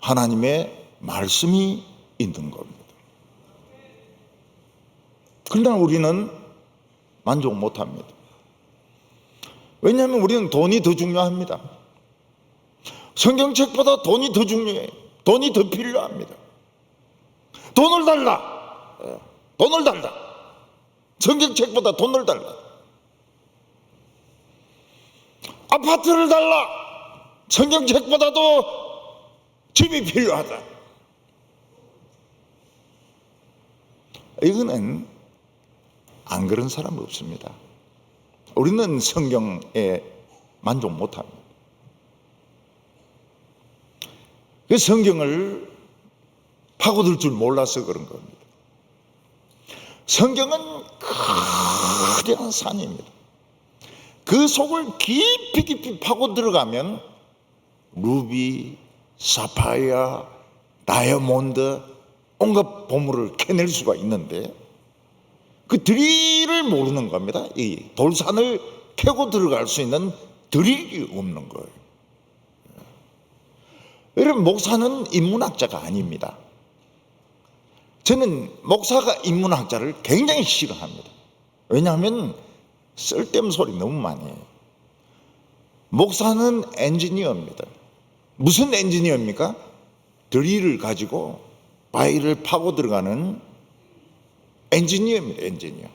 Speaker 1: 하나님의 말씀이 있는 겁니다. 그러나 우리는 만족 못합니다. 왜냐하면 우리는 돈이 더 중요합니다. 성경책보다 돈이 더 중요해요. 돈이 더 필요합니다. 돈을 달라. 돈을 달라. 성경책보다 돈을 달라. 아파트를 달라. 성경책보다도 집이 필요하다. 이거는 안 그런 사람 없습니다. 우리는 성경에 만족 못합니다. 그 성경을 파고들 줄 몰라서 그런 겁니다. 성경은 거대한 산입니다. 그 속을 깊이 파고 들어가면 루비, 사파이어, 다이아몬드 온갖 보물을 캐낼 수가 있는데 그 드릴을 모르는 겁니다. 이 돌산을 캐고 들어갈 수 있는 드릴이 없는 거예요. 여러분, 목사는 인문학자가 아닙니다. 저는 목사가 인문학자를 굉장히 싫어합니다. 왜냐하면 쓸데없는 소리 너무 많이 해요. 목사는 엔지니어입니다. 무슨 엔지니어입니까? 드릴을 가지고 바위를 파고 들어가는 엔지니어입니다. 엔지니어.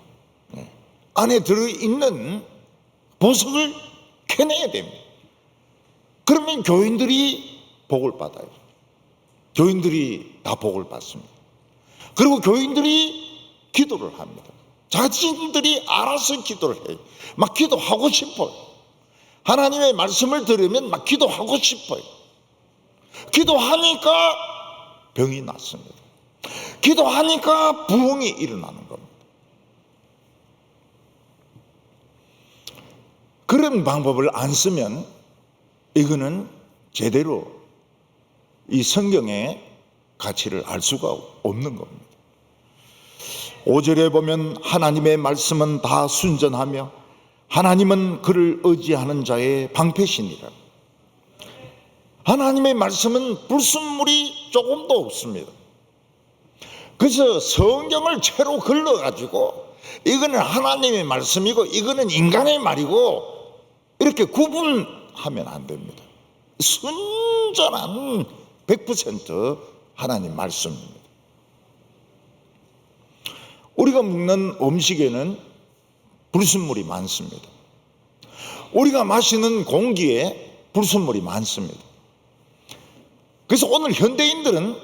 Speaker 1: 안에 들어있는 보석을 캐내야 됩니다. 그러면 교인들이 복을 받아요. 교인들이 다 복을 받습니다. 그리고 교인들이 기도를 합니다. 자신들이 알아서 기도를 해요. 막 기도하고 싶어요. 하나님의 말씀을 들으면 막 기도하고 싶어요. 기도하니까 병이 낫습니다. 기도하니까 부흥이 일어나는 겁니다. 그런 방법을 안 쓰면 이거는 제대로 이 성경의 가치를 알 수가 없는 겁니다. 5절에 보면 하나님의 말씀은 다 순전하며 하나님은 그를 의지하는 자의 방패시니라. 하나님의 말씀은 불순물이 조금도 없습니다. 그래서 성경을 채로 걸러가지고 이거는 하나님의 말씀이고 이거는 인간의 말이고 이렇게 구분하면 안 됩니다. 순전한 100% 하나님 말씀입니다. 우리가 먹는 음식에는 불순물이 많습니다. 우리가 마시는 공기에 불순물이 많습니다. 그래서 오늘 현대인들은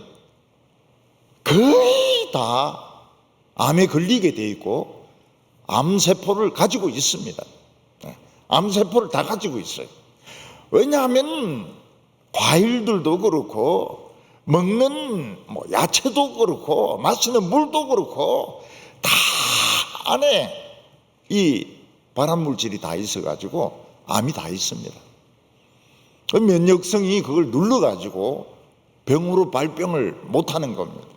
Speaker 1: 거의 다 암에 걸리게 돼 있고 암세포를 가지고 있습니다. 암세포를 다 가지고 있어요. 왜냐하면 과일들도 그렇고 먹는 야채도 그렇고 마시는 물도 그렇고 다 안에 이 발암물질이 다 있어가지고 암이 다 있습니다. 그 면역성이 그걸 눌러가지고 병으로 발병을 못하는 겁니다.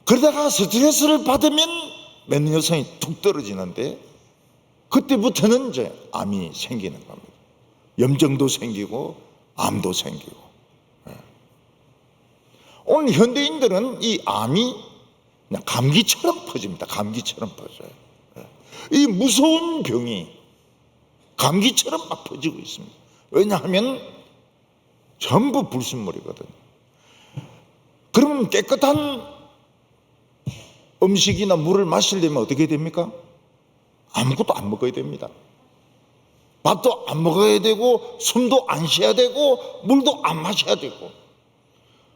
Speaker 1: 그러다가 스트레스를 받으면 면역성이 툭 떨어지는데 그때부터는 이제 암이 생기는 겁니다. 염증도 생기고 암도 생기고. 오늘 현대인들은 이 암이 그냥 감기처럼 퍼집니다. 감기처럼 퍼져요. 이 무서운 병이 감기처럼 막 퍼지고 있습니다. 왜냐하면 전부 불순물이거든요. 그러면 깨끗한 음식이나 물을 마시려면 어떻게 됩니까? 아무것도 안 먹어야 됩니다. 밥도 안 먹어야 되고 숨도 안 쉬어야 되고 물도 안 마셔야 되고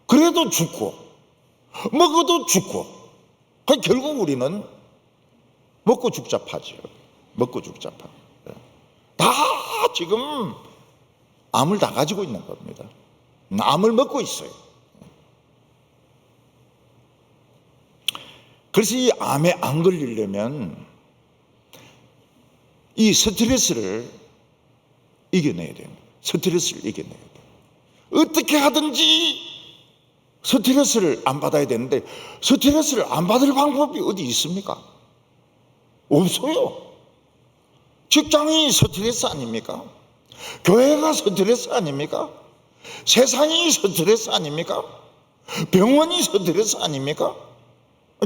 Speaker 1: 그래도 죽고 먹어도 죽고 결국 우리는 먹고 죽자 파죠. 먹고 죽자 파. 다 지금 암을 다 가지고 있는 겁니다. 암을 먹고 있어요. 그래서 이 암에 안 걸리려면 이 스트레스를 이겨내야 됩니다. 스트레스를 이겨내야 돼요. 어떻게 하든지 스트레스를 안 받아야 되는데 스트레스를 안 받을 방법이 어디 있습니까? 없어요. 직장이 스트레스 아닙니까? 교회가 스트레스 아닙니까? 세상이 스트레스 아닙니까? 병원이 스트레스 아닙니까?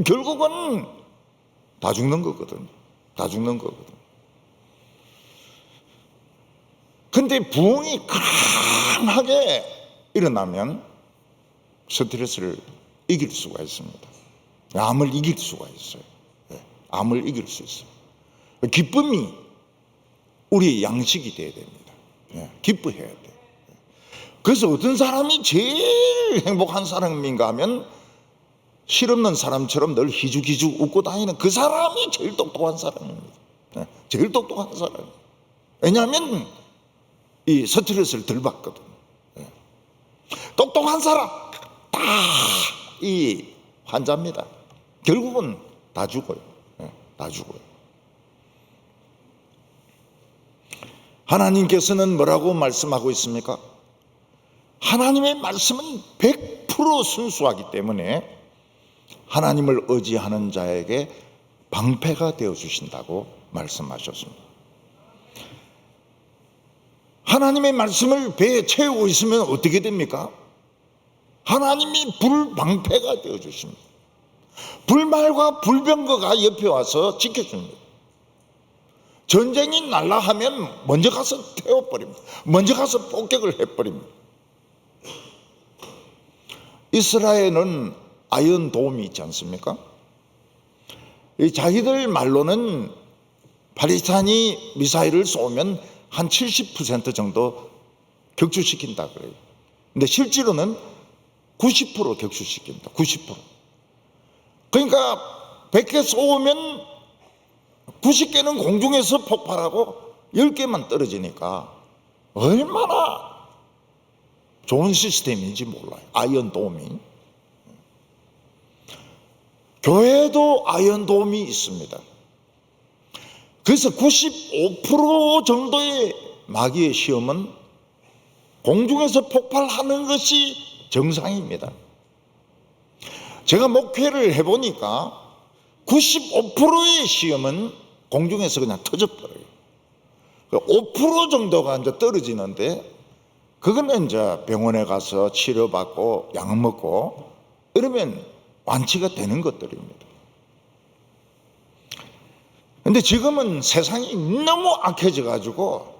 Speaker 1: 결국은 다 죽는 거거든요. 다 죽는 거거든요. 근데 부흥이 강하게 일어나면 스트레스를 이길 수가 있습니다. 암을 이길 수가 있어요. 암을 이길 수 있어요. 기쁨이 우리의 양식이 돼야 됩니다. 기뻐해야 돼요. 그래서 어떤 사람이 제일 행복한 사람인가 하면 실없는 사람처럼 늘 희죽희죽 웃고 다니는 그 사람이 제일 똑똑한 사람입니다. 제일 똑똑한 사람이에요. 왜냐하면 이 스트레스를 덜 받거든. 똑똑한 사람 다 이 환자입니다. 결국은 다 죽어요. 다 죽어요. 하나님께서는 뭐라고 말씀하고 있습니까? 하나님의 말씀은 100% 순수하기 때문에 하나님을 의지하는 자에게 방패가 되어 주신다고 말씀하셨습니다. 하나님의 말씀을 배에 채우고 있으면 어떻게 됩니까? 하나님이 불방패가 되어 주십니다. 불말과 불병거가 옆에 와서 지켜줍니다. 전쟁이 날라하면 먼저 가서 태워버립니다. 먼저 가서 폭격을 해버립니다. 이스라엘은 아이언돔이 있지 않습니까? 이 자기들 말로는 팔레스타인이 미사일을 쏘면 한 70% 정도 격추시킨다 그래요. 근데 실제로는 90% 격추시킨다. 90%. 그러니까 100개 쏘면 90개는 공중에서 폭발하고 10개만 떨어지니까 얼마나 좋은 시스템인지 몰라요. 아이언돔이. 교회도 아이언돔이 있습니다. 그래서 95% 정도의 마귀의 시험은 공중에서 폭발하는 것이 정상입니다. 제가 목회를 해보니까 95%의 시험은 공중에서 그냥 터져버려요. 5% 정도가 이제 떨어지는데 그거는 이제 병원에 가서 치료받고 약 먹고 이러면 완치가 되는 것들입니다. 근데 지금은 세상이 너무 악해져 가지고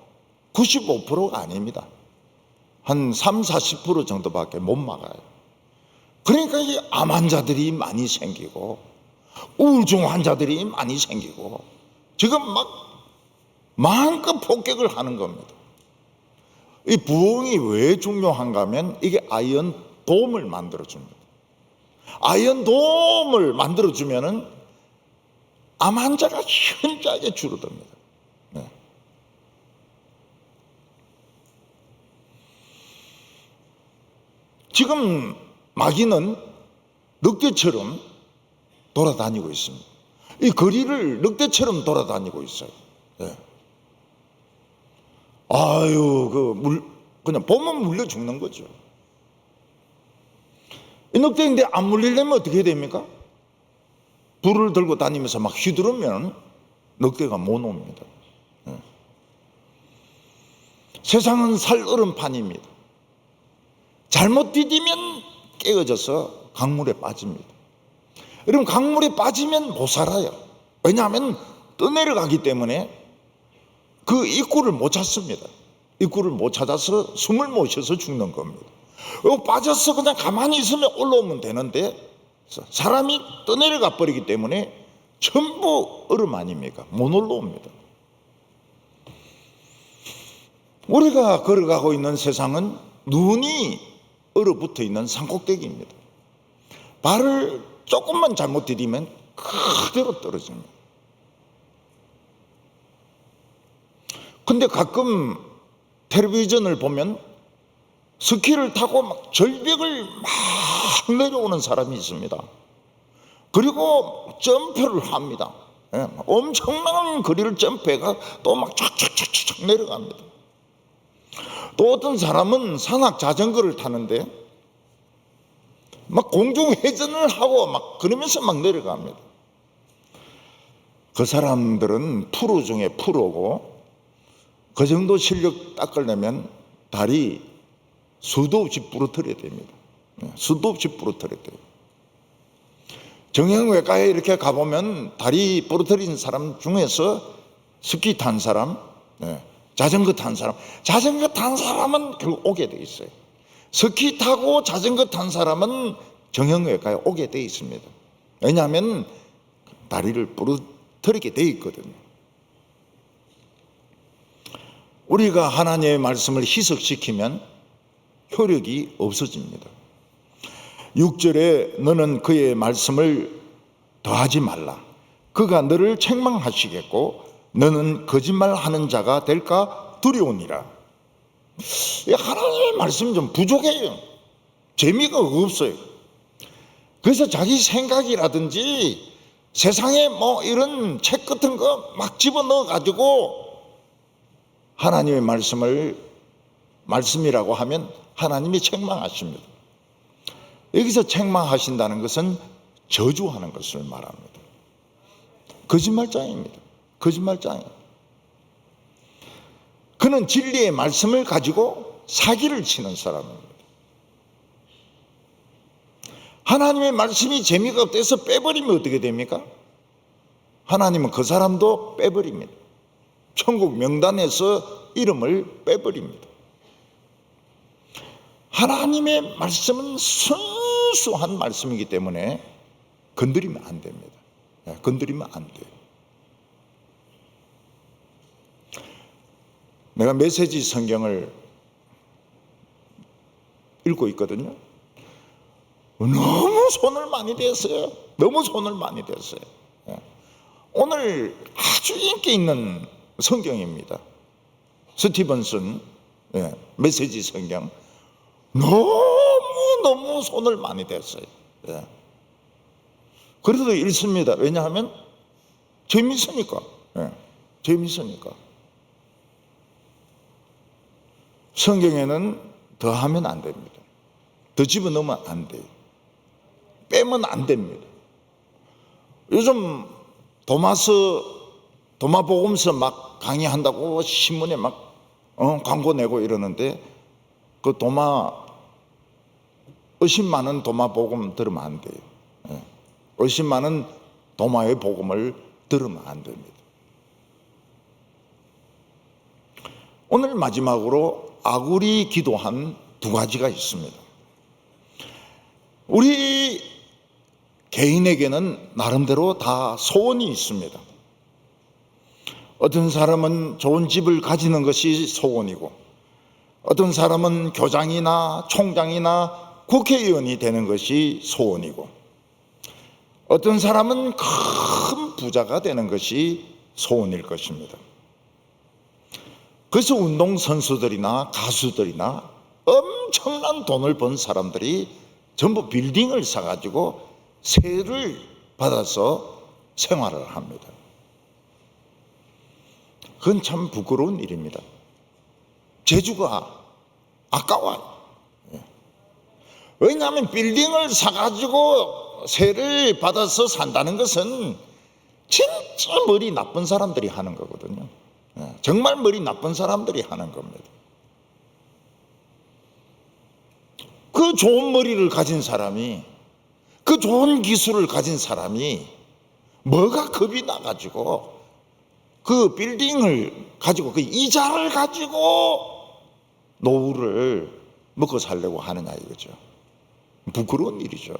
Speaker 1: 95%가 아닙니다. 한 3, 40% 정도밖에 못 막아요. 그러니까 이 암 환자들이 많이 생기고 우울증 환자들이 많이 생기고 지금 막 마음껏 폭격을 하는 겁니다. 이 부흥이 왜 중요한가 하면 이게 아이언돔을 만들어줍니다. 아이언돔을 만들어주면은 암 환자가 현저하게 줄어듭니다. 네. 지금 마귀는 늑대처럼 돌아다니고 있습니다. 이 거리를 늑대처럼 돌아다니고 있어요. 네. 그냥 보면 물려 죽는 거죠. 이 늑대인데 안 물리려면 어떻게 해야 됩니까? 불을 들고 다니면서 막 휘두르면 늑대가 못 옵니다. 세상은 살얼음판입니다. 잘못 디디면 깨어져서 강물에 빠집니다. 여러분, 강물에 빠지면 못 살아요. 왜냐하면 떠내려가기 때문에 그 입구를 못 찾습니다. 입구를 못 찾아서 숨을 못 쉬어서 죽는 겁니다. 빠져서 그냥 가만히 있으면 올라오면 되는데 사람이 떠내려가 버리기 때문에 전부 얼음 아닙니까? 못 올라옵니다. 우리가 걸어가고 있는 세상은 눈이 얼어붙어 있는 산꼭대기입니다. 발을 조금만 잘못 디디면 그대로 떨어집니다. 근데 가끔 텔레비전을 보면 스키를 타고 막 절벽을 막 내려오는 사람이 있습니다. 그리고 점프를 합니다. 엄청난 거리를 점프해가 또 막 촥촥촥촥 내려갑니다. 또 어떤 사람은 산악 자전거를 타는데 막 공중 회전을 하고 막 그러면서 막 내려갑니다. 그 사람들은 프로 중에 프로고 그 정도 실력 닦으려면 다리 수도 없이 부러뜨려야 됩니다. 수도 없이 부러뜨려야 돼요. 정형외과에 이렇게 가보면 다리 부러뜨린 사람 중에서 스키 탄 사람, 자전거 탄 사람은 결국 오게 돼 있어요. 스키 타고 자전거 탄 사람은 정형외과에 오게 돼 있습니다. 왜냐하면 다리를 부러뜨리게 돼 있거든요. 우리가 하나님의 말씀을 희석시키면 효력이 없어집니다. 6절에 너는 그의 말씀을 더하지 말라. 그가 너를 책망하시겠고 너는 거짓말하는 자가 될까 두려우니라. 하나님의 말씀이 좀 부족해요. 재미가 없어요. 그래서 자기 생각이라든지 세상에 뭐 이런 책 같은 거 막 집어넣어 가지고 하나님의 말씀이라고 하면 하나님이 책망하십니다. 여기서 책망하신다는 것은 저주하는 것을 말합니다. 거짓말장입니다. 거짓말장이에요. 그는 진리의 말씀을 가지고 사기를 치는 사람입니다. 하나님의 말씀이 재미가 없대서 빼버리면 어떻게 됩니까? 하나님은 그 사람도 빼버립니다. 천국 명단에서 이름을 빼버립니다. 하나님의 말씀은 순수한 말씀이기 때문에 건드리면 안 됩니다. 건드리면 안 돼요. 내가 메시지 성경을 읽고 있거든요. 너무 손을 많이 댔어요. 너무 손을 많이 댔어요. 오늘 아주 인기 있는 성경입니다. 스티븐슨 메시지 성경. 너무 손을 많이 댔어요. 그래도 읽습니다. 왜냐하면 재밌으니까. 재밌으니까. 성경에는 더 하면 안 됩니다. 더 집어넣으면 안 돼요. 빼면 안 됩니다. 요즘 도마복음서 막 강의한다고 신문에 막 광고 내고 이러는데 그 의심 많은 도마복음 들으면 안 돼요. 의심 많은 도마의 복음을 들으면 안 됩니다. 오늘 마지막으로 아굴이 기도한 두 가지가 있습니다. 우리 개인에게는 나름대로 다 소원이 있습니다. 어떤 사람은 좋은 집을 가지는 것이 소원이고, 어떤 사람은 교장이나 총장이나 국회의원이 되는 것이 소원이고, 어떤 사람은 큰 부자가 되는 것이 소원일 것입니다. 그래서 운동선수들이나 가수들이나 엄청난 돈을 번 사람들이 전부 빌딩을 사가지고 세를 받아서 생활을 합니다. 그건 참 부끄러운 일입니다. 재주가 아까워요. 왜냐하면 빌딩을 사가지고 세를 받아서 산다는 것은 진짜 머리 나쁜 사람들이 하는 거거든요. 정말 머리 나쁜 사람들이 하는 겁니다. 그 좋은 머리를 가진 사람이, 그 좋은 기술을 가진 사람이 뭐가 겁이 나가지고 그 빌딩을 가지고 그 이자를 가지고 노후를 먹고 살려고 하느냐 이거죠. 부끄러운 일이죠.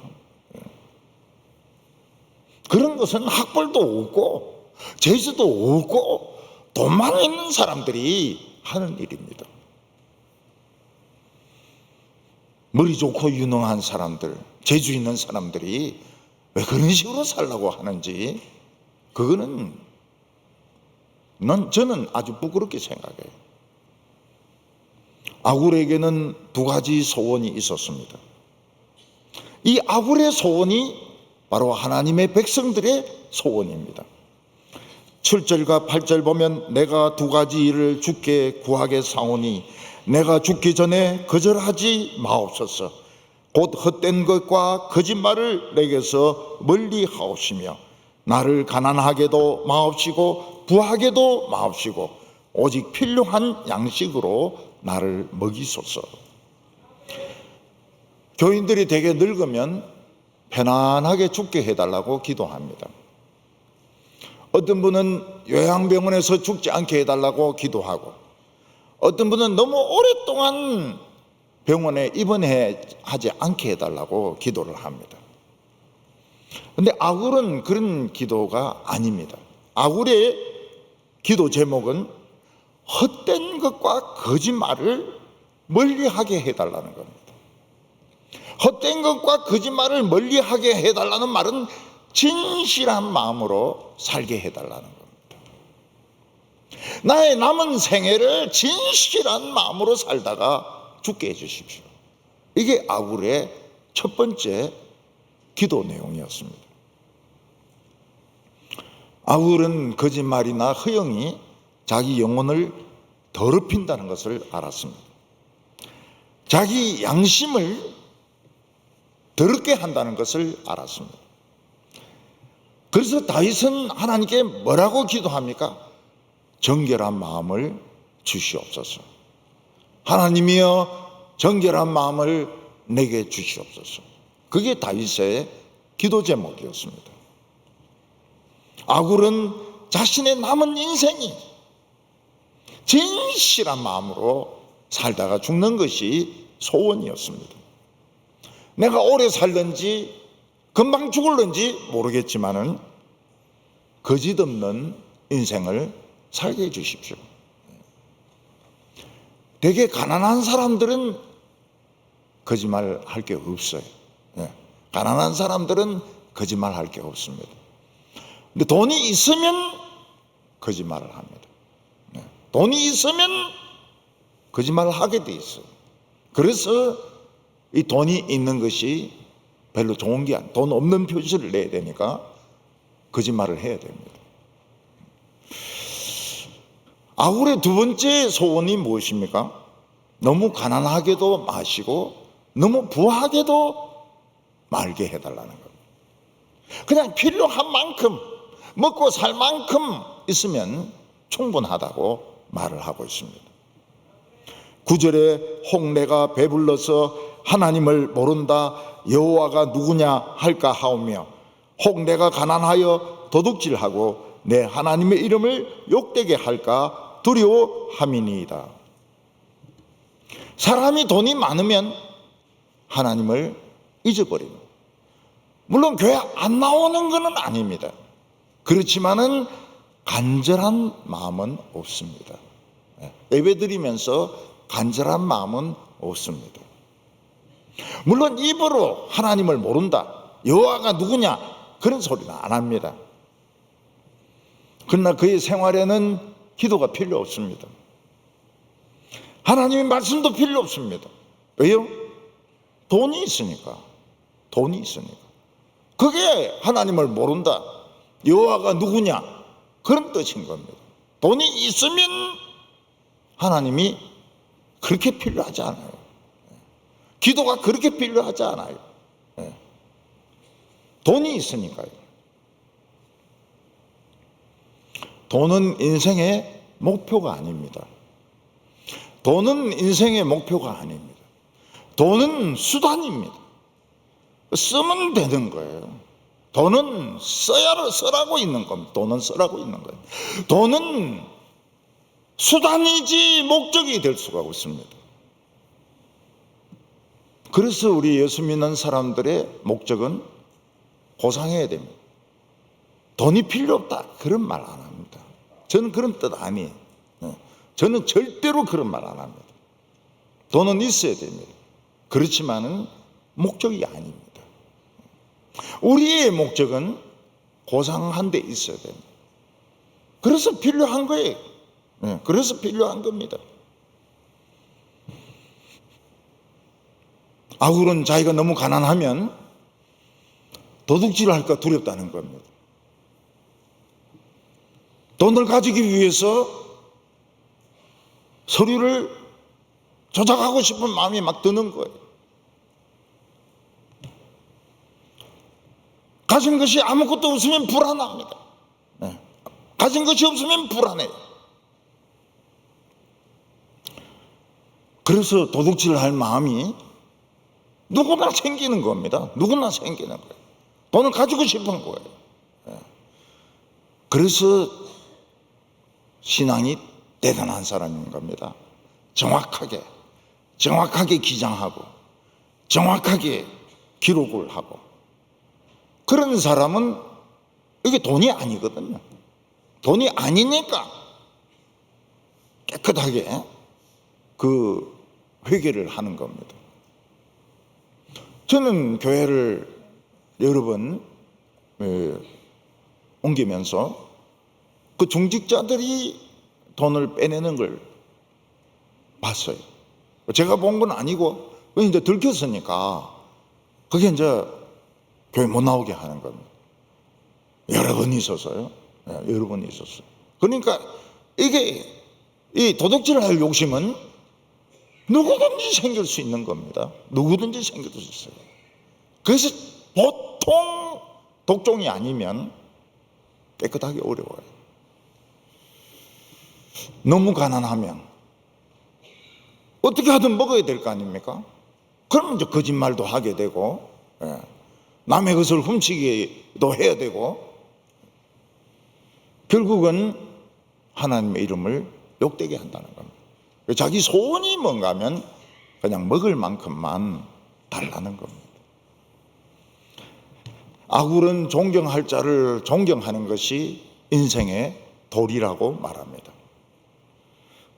Speaker 1: 그런 것은 학벌도 없고 재주도 없고 돈만 있는 사람들이 하는 일입니다. 머리 좋고 유능한 사람들, 재주 있는 사람들이 왜 그런 식으로 살라고 하는지 그거는 저는 아주 부끄럽게 생각해요. 아굴에게는 두 가지 소원이 있었습니다. 이 아굴의 소원이 바로 하나님의 백성들의 소원입니다. 7절과 8절 보면 내가 두 가지 일을 주께 구하겠사오니 내가 죽기 전에 거절하지 마옵소서. 곧 헛된 것과 거짓말을 내게서 멀리 하옵시며 나를 가난하게도 마옵시고 부하게도 마옵시고 오직 필요한 양식으로 나를 먹이소서. 교인들이 되게 늙으면 편안하게 죽게 해달라고 기도합니다. 어떤 분은 요양병원에서 죽지 않게 해달라고 기도하고, 어떤 분은 너무 오랫동안 병원에 입원하지 않게 해달라고 기도를 합니다. 그런데 아굴은 그런 기도가 아닙니다. 아굴의 기도 제목은 헛된 것과 거짓말을 멀리하게 해달라는 겁니다. 헛된 것과 거짓말을 멀리하게 해달라는 말은 진실한 마음으로 살게 해달라는 겁니다. 나의 남은 생애를 진실한 마음으로 살다가 죽게 해주십시오. 이게 아굴의 첫 번째 기도 내용이었습니다. 아굴은 거짓말이나 허영이 자기 영혼을 더럽힌다는 것을 알았습니다. 자기 양심을 더럽게 한다는 것을 알았습니다. 그래서 다윗은 하나님께 뭐라고 기도합니까? 정결한 마음을 주시옵소서. 하나님이여 정결한 마음을 내게 주시옵소서. 그게 다윗의 기도 제목이었습니다. 아굴은 자신의 남은 인생이 진실한 마음으로 살다가 죽는 것이 소원이었습니다. 내가 오래 살는지 금방 죽을는지 모르겠지만은 거짓 없는 인생을 살게 해 주십시오. 되게 가난한 사람들은 거짓말 할 게 없어요. 가난한 사람들은 거짓말 할 게 없습니다. 근데 돈이 있으면 거짓말을 합니다. 돈이 있으면 거짓말을 하게 돼 있어요. 그래서 이 돈이 있는 것이 별로 좋은 게 아니에요. 돈 없는 표시를 내야 되니까 거짓말을 해야 됩니다. 아굴의 두 번째 소원이 무엇입니까? 너무 가난하게도 마시고 너무 부하게도 말게 해달라는 겁니다. 그냥 필요한 만큼 먹고 살 만큼 있으면 충분하다고 말을 하고 있습니다. 9절에 혹 내가 배불러서 하나님을 모른다 여호와가 누구냐 할까 하오며 혹 내가 가난하여 도둑질하고 내 하나님의 이름을 욕되게 할까 두려워함이니이다. 사람이 돈이 많으면 하나님을 잊어버립니다. 물론 교회 안 나오는 것은 아닙니다. 그렇지만은 간절한 마음은 없습니다. 예배드리면서 간절한 마음은 없습니다. 물론 입으로 하나님을 모른다 여호와가 누구냐 그런 소리는 안 합니다. 그러나 그의 생활에는 기도가 필요 없습니다. 하나님의 말씀도 필요 없습니다. 왜요? 돈이 있으니까. 돈이 있으니까. 그게 하나님을 모른다 여호와가 누구냐 그런 뜻인 겁니다. 돈이 있으면 하나님이 그렇게 필요하지 않아요. 기도가 그렇게 필요하지 않아요. 돈이 있으니까요. 돈은 인생의 목표가 아닙니다. 돈은 인생의 목표가 아닙니다. 돈은 수단입니다. 쓰면 되는 거예요. 돈은 쓰라고 있는 겁니다. 돈은 쓰라고 있는 거예요. 돈은 수단이지 목적이 될 수가 없습니다. 그래서 우리 예수 믿는 사람들의 목적은 고상해야 됩니다. 돈이 필요 없다 그런 말 안 합니다. 저는 그런 뜻 아니에요. 저는 절대로 그런 말 안 합니다. 돈은 있어야 됩니다. 그렇지만은 목적이 아닙니다. 우리의 목적은 고상한 데 있어야 됩니다. 그래서 필요한 거예요. 그래서 필요한 겁니다. 아굴은 자기가 너무 가난하면 도둑질을 할까 두렵다는 겁니다. 돈을 가지기 위해서 서류를 조작하고 싶은 마음이 막 드는 거예요. 가진 것이 아무것도 없으면 불안합니다. 가진 것이 없으면 불안해요. 그래서 도둑질을 할 마음이 누구나 생기는 겁니다. 누구나 생기는 거예요. 돈을 가지고 싶은 거예요. 그래서 신앙이 대단한 사람인 겁니다. 정확하게 기장하고 정확하게 기록을 하고 그런 사람은 이게 돈이 아니거든요. 돈이 아니니까 깨끗하게 그 회개를 하는 겁니다. 저는 교회를 여러 번 옮기면서 그 중직자들이 돈을 빼내는 걸 봤어요. 제가 본 건 아니고 이제 들켰으니까 그게 이제 교회 못 나오게 하는 겁니다. 여러 번 있었어요. 여러 번 있었어요. 그러니까 이게 이 도둑질을 할 욕심은 누구든지 생길 수 있는 겁니다. 누구든지 생길 수 있어요. 그래서 보통 독종이 아니면 깨끗하기 어려워요. 너무 가난하면 어떻게 하든 먹어야 될 거 아닙니까? 그러면 이제 거짓말도 하게 되고 남의 것을 훔치기도 해야 되고 결국은 하나님의 이름을 욕되게 한다는 겁니다. 자기 소원이 뭔가 하면 그냥 먹을 만큼만 달라는 겁니다. 아굴은 존경할 자를 존경하는 것이 인생의 도리라고 말합니다.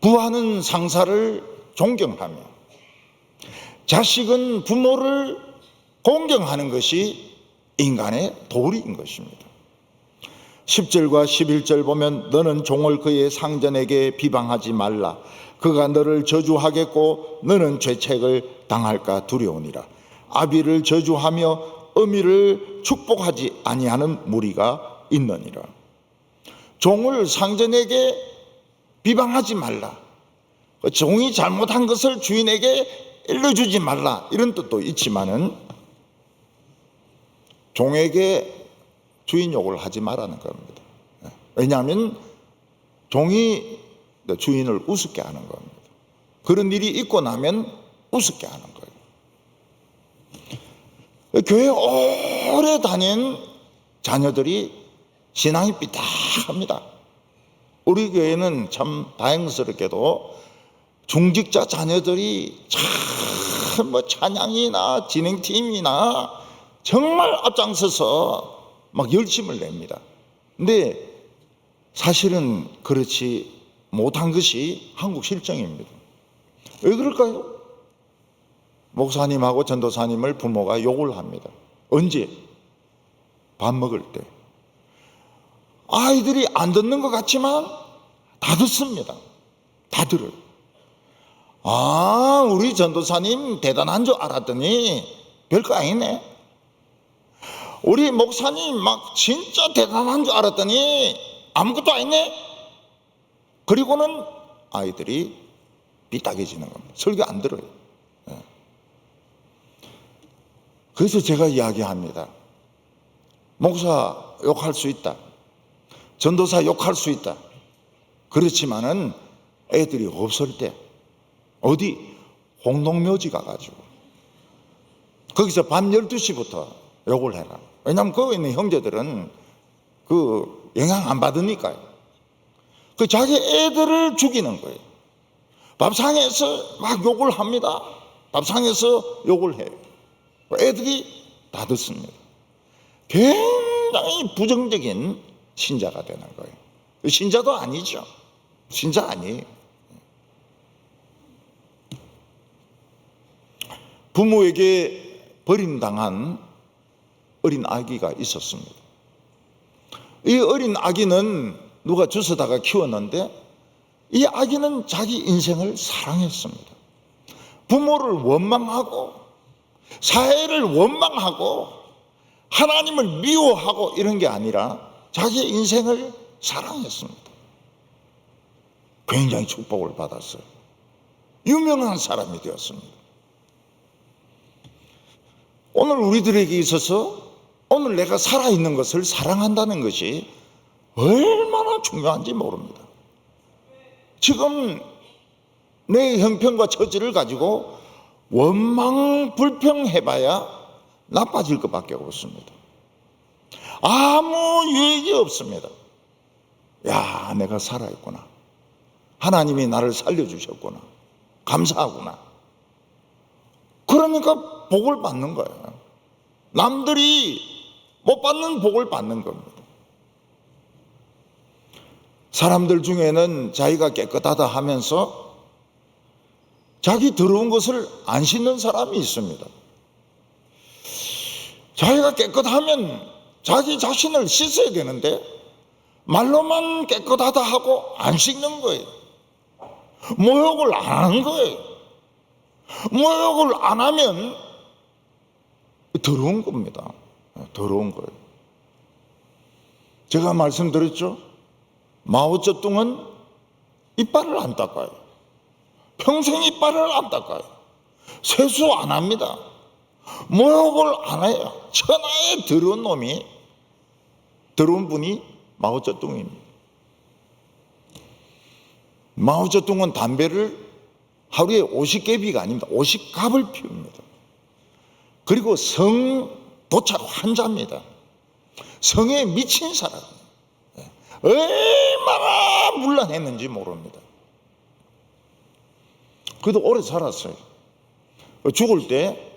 Speaker 1: 부하는 상사를 존경하며 자식은 부모를 공경하는 것이 인간의 도리인 것입니다. 10절과 11절 보면 너는 종을 그의 상전에게 비방하지 말라. 그가 너를 저주하겠고 너는 죄책을 당할까 두려우니라. 아비를 저주하며 어미를 축복하지 아니하는 무리가 있느니라. 종을 상전에게 비방하지 말라. 종이 잘못한 것을 주인에게 일러주지 말라. 이런 뜻도 있지만은 종에게 주인 욕을 하지 말라는 겁니다. 왜냐하면 종이 주인을 우습게 하는 겁니다. 그런 일이 있고 나면 우습게 하는 거예요. 교회 오래 다닌 자녀들이 신앙이 삐딱합니다. 우리 교회는 참 다행스럽게도 중직자 자녀들이 참 찬양이나 진행팀이나 정말 앞장서서 막 열심을 냅니다. 근데 사실은 그렇지 못한 것이 한국 실정입니다. 왜 그럴까요? 목사님하고 전도사님을 부모가 욕을 합니다. 언제? 밥 먹을 때. 아이들이 안 듣는 것 같지만 다 듣습니다. 다 들어요. 아, 우리 전도사님 대단한 줄 알았더니 별거 아니네. 우리 목사님 막 진짜 대단한 줄 알았더니 아무것도 아니네. 그리고는 아이들이 삐딱해지는 겁니다. 설교 안 들어요. 그래서 제가 이야기합니다. 목사 욕할 수 있다. 전도사 욕할 수 있다. 그렇지만은 애들이 없을 때 어디 홍동묘지 가가지고 거기서 밤 12시부터 욕을 해라. 왜냐하면 거기 있는 형제들은 그 영향 안 받으니까요. 그 자기 애들을 죽이는 거예요. 밥상에서 막 욕을 합니다. 밥상에서 욕을 해요. 애들이 다 듣습니다. 굉장히 부정적인 신자가 되는 거예요. 신자도 아니죠. 신자 아니에요. 부모에게 버림당한 어린 아기가 있었습니다. 이 어린 아기는 누가 주워다가 키웠는데 이 아기는 자기 인생을 사랑했습니다. 부모를 원망하고 사회를 원망하고 하나님을 미워하고 이런 게 아니라 자기 인생을 사랑했습니다. 굉장히 축복을 받았어요. 유명한 사람이 되었습니다. 오늘 우리들에게 있어서 오늘 내가 살아있는 것을 사랑한다는 것이 얼마나 중요한지 모릅니다. 지금 내 형편과 처지를 가지고 원망 불평해봐야 나빠질 것밖에 없습니다. 아무 유익이 없습니다. 야, 내가 살아있구나. 하나님이 나를 살려주셨구나. 감사하구나. 그러니까 복을 받는 거예요. 남들이 못 받는 복을 받는 겁니다. 사람들 중에는 자기가 깨끗하다 하면서 자기 더러운 것을 안 씻는 사람이 있습니다. 자기가 깨끗하면 자기 자신을 씻어야 되는데 말로만 깨끗하다 하고 안 씻는 거예요. 모욕을 안 하는 거예요. 모욕을 안 하면 더러운 겁니다. 더러운 거예요. 제가 말씀드렸죠? 마오쩌둥은 이빨을 안 닦아요. 평생 이빨을 안 닦아요. 세수 안 합니다. 모욕을 안 해요. 천하의 더러운 놈이, 더러운 분이 마오쩌둥입니다. 마오쩌둥은 담배를 하루에 50개비가 아닙니다. 50갑을 피웁니다. 그리고 성 도착 환자입니다. 성에 미친 사람. 얼마나 문란했는지 모릅니다. 그래도 오래 살았어요. 죽을 때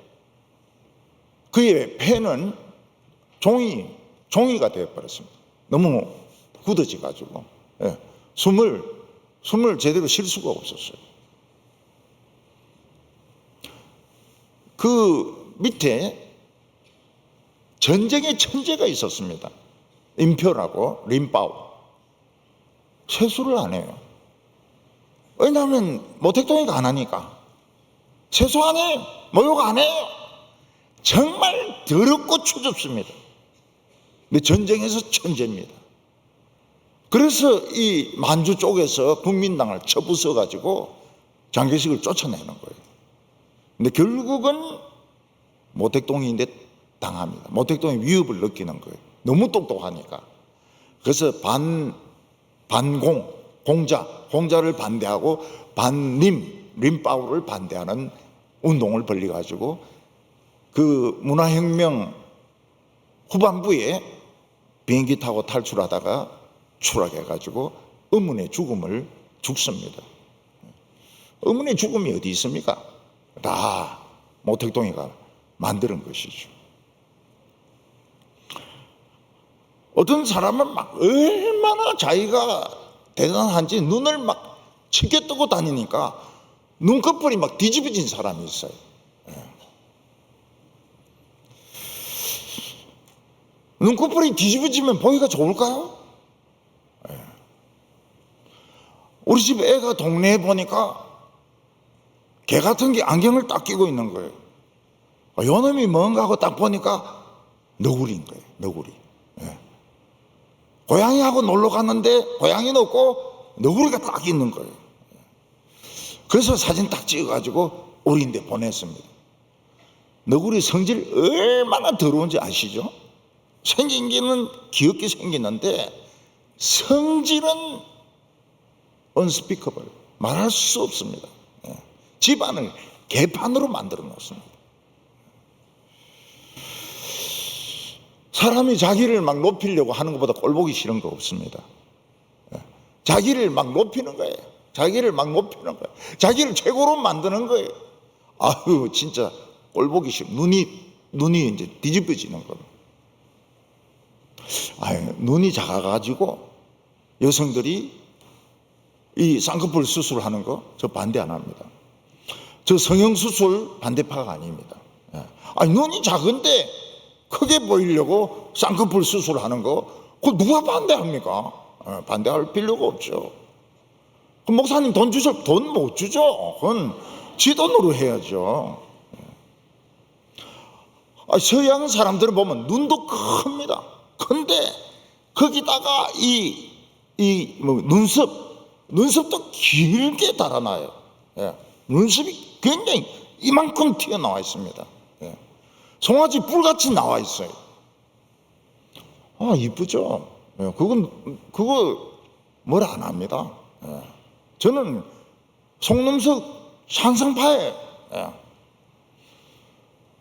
Speaker 1: 그의 폐는 종이가 되어버렸습니다. 너무 굳어져 가지고 숨을 제대로 쉴 수가 없었어요. 그 밑에 전쟁의 천재가 있었습니다. 임표라고, 린파오. 세수를 안 해요. 왜냐하면 모택동이가 안 하니까. 세수 안 해요. 목욕 안 해요. 정말 더럽고 추접습니다. 근데 전쟁에서 천재입니다. 그래서 이 만주 쪽에서 국민당을 쳐부숴 가지고 장개식을 쫓아내는 거예요. 근데 결국은 모택동인데 당합니다. 모택동이 위협을 느끼는 거예요. 너무 똑똑하니까. 그래서 공자를 반대하고 린파오를 반대하는 운동을 벌여가지고 그 문화혁명 후반부에 비행기 타고 탈출하다가 추락해가지고 의문의 죽음을 죽습니다. 의문의 죽음이 어디 있습니까? 다 모택동이가 만드는 것이죠. 어떤 사람은 막 얼마나 자기가 대단한지 눈을 막 치게 뜨고 다니니까 눈꺼풀이 막 뒤집어진 사람이 있어요. 눈꺼풀이 뒤집어지면 보기가 좋을까요? 우리 집 애가 동네에 보니까 개 같은 게 안경을 딱 끼고 있는 거예요. 요 놈이 뭔가 하고 딱 보니까 너구리인 거예요. 너구리. 고양이하고 놀러 갔는데 고양이는 없고 너구리가 딱 있는 거예요. 그래서 사진 딱 찍어가지고 우리인데 보냈습니다. 너구리 성질 얼마나 더러운지 아시죠? 생긴 게는 귀엽게 생기는데 성질은 unspeakable, 말할 수 없습니다. 집안을 개판으로 만들어 놓습니다. 사람이 자기를 막 높이려고 하는 것보다 꼴보기 싫은 거 없습니다. 자기를 막 높이는 거예요. 자기를 최고로 만드는 거예요. 아유, 진짜 꼴보기 싫어. 눈이 이제 뒤집어지는 겁니다. 아유, 눈이 작아가지고 여성들이 이 쌍꺼풀 수술하는 거 저 반대 안 합니다. 저 성형수술 반대파가 아닙니다. 아니, 눈이 작은데 크게 보이려고 쌍꺼풀 수술하는 거 그거 누가 반대합니까? 반대할 필요가 없죠. 그럼 목사님 돈 주죠? 돈 못 주죠. 그건 지 돈으로 해야죠. 서양 사람들을 보면 눈도 큽니다. 근데 거기다가 눈썹도 길게 달아놔요. 눈썹이 굉장히 이만큼 튀어나와 있습니다. 송아지 뿔같이 나와 있어요. 이쁘죠? 그거 뭘 안 합니다. 저는 속눈썹 찬성파예요.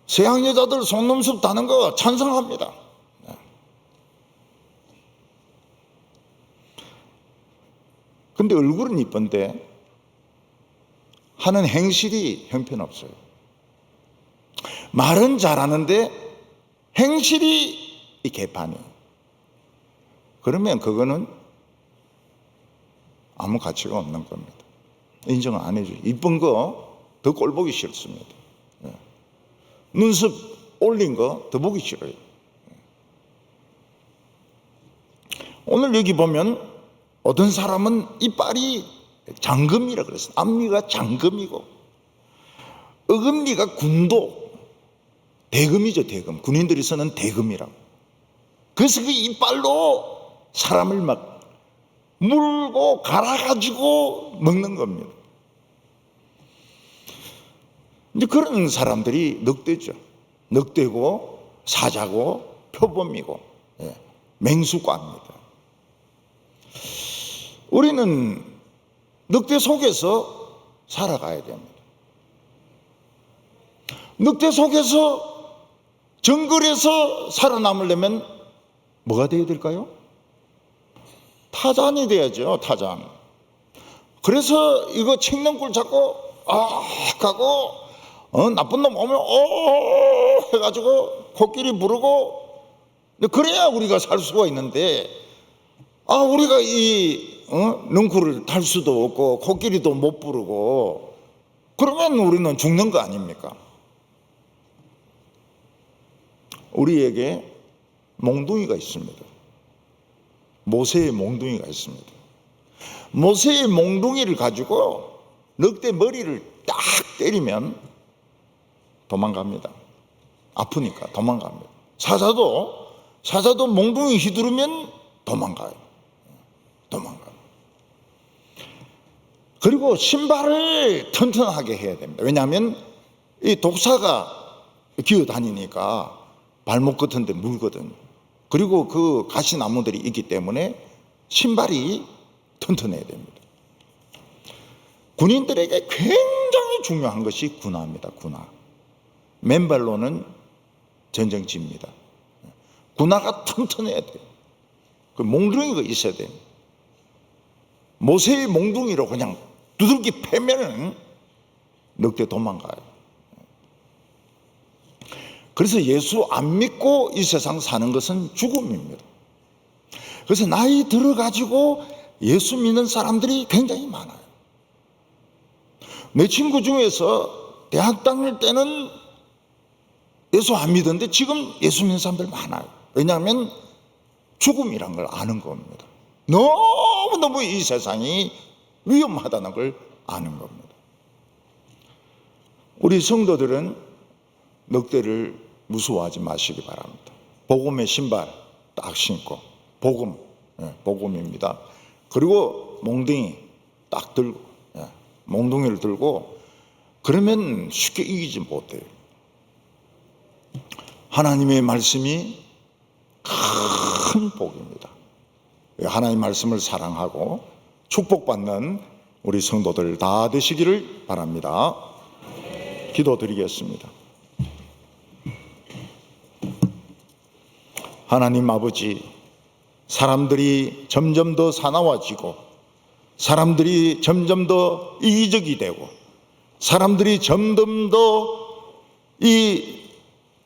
Speaker 1: 서양 여자들 속눈썹 다는 거 찬성합니다. 근데 얼굴은 이쁜데 하는 행실이 형편없어요. 말은 잘하는데 행실이 이 개판이에요. 그러면 그거는 아무 가치가 없는 겁니다. 인정 안 해줘요. 이쁜 거 더 꼴보기 싫습니다. 눈썹 올린 거 더 보기 싫어요. 오늘 여기 보면 어떤 사람은 이빨이 장금이라 그랬어요. 앞니가 장금이고 어금니가 군도, 대금이죠. 대금. 군인들이 쓰는 대금이라고. 그래서 그 이빨로 사람을 막 물고 갈아가지고 먹는 겁니다. 이제 그런 사람들이 늑대죠. 늑대고 사자고 표범이고 맹수과입니다. 우리는 늑대 속에서 살아가야 됩니다. 늑대 속에서 정글에서 살아남으려면 뭐가 되어야 될까요? 타잔이 돼야죠. 타잔. 그래서 이거 칡는 잡고 하고 나쁜 놈 오면 해가지고 코끼리 부르고 그래야 우리가 살 수가 있는데, 우리가 능구를 탈 수도 없고 코끼리도 못 부르고 그러면 우리는 죽는 거 아닙니까? 우리에게 몽둥이가 있습니다. 모세의 몽둥이가 있습니다. 모세의 몽둥이를 가지고 늑대 머리를 딱 때리면 도망갑니다. 아프니까 도망갑니다. 사자도 몽둥이 휘두르면 도망가요. 그리고 신발을 튼튼하게 해야 됩니다. 왜냐하면 이 독사가 기어다니니까 발목 같은 데 물거든요. 그리고 그 가시나무들이 있기 때문에 신발이 튼튼해야 됩니다. 군인들에게 굉장히 중요한 것이 군화입니다. 군화. 맨발로는 전쟁집니다. 군화가 튼튼해야 돼요. 그 몽둥이가 있어야 돼요. 모세의 몽둥이로 그냥 두들기 패면은 늑대 도망가요. 그래서 예수 안 믿고 이 세상 사는 것은 죽음입니다. 그래서 나이 들어가지고 예수 믿는 사람들이 굉장히 많아요. 내 친구 중에서 대학 다닐 때는 예수 안 믿었는데 지금 예수 믿는 사람들 많아요. 왜냐하면 죽음이란 걸 아는 겁니다. 너무너무 이 세상이 위험하다는 걸 아는 겁니다. 우리 성도들은 늑대를 무서워하지 마시기 바랍니다. 복음의 신발 딱 신고, 복음입니다. 그리고 몽둥이 딱 들고, 몽둥이를 들고, 그러면 쉽게 이기지 못해요. 하나님의 말씀이 큰 복입니다. 하나님의 말씀을 사랑하고 축복받는 우리 성도들 다 되시기를 바랍니다. 기도드리겠습니다. 하나님 아버지, 사람들이 점점 더 사나워지고 사람들이 점점 더 이기적이 되고 사람들이 점점 더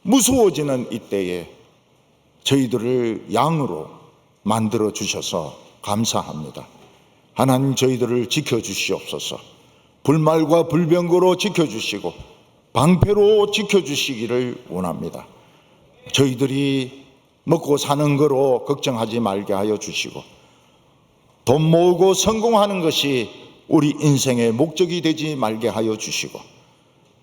Speaker 1: 무서워지는 이때에 저희들을 양으로 만들어 주셔서 감사합니다. 하나님, 저희들을 지켜주시옵소서. 불말과 불병거로 지켜주시고 방패로 지켜주시기를 원합니다. 저희들이 먹고 사는 거로 걱정하지 말게 하여 주시고 돈 모으고 성공하는 것이 우리 인생의 목적이 되지 말게 하여 주시고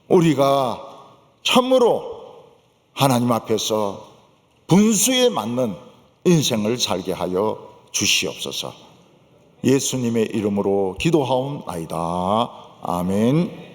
Speaker 1: 우리가 참으로 하나님 앞에서 분수에 맞는 인생을 살게 하여 주시옵소서. 예수님의 이름으로 기도하옵나이다. 아멘.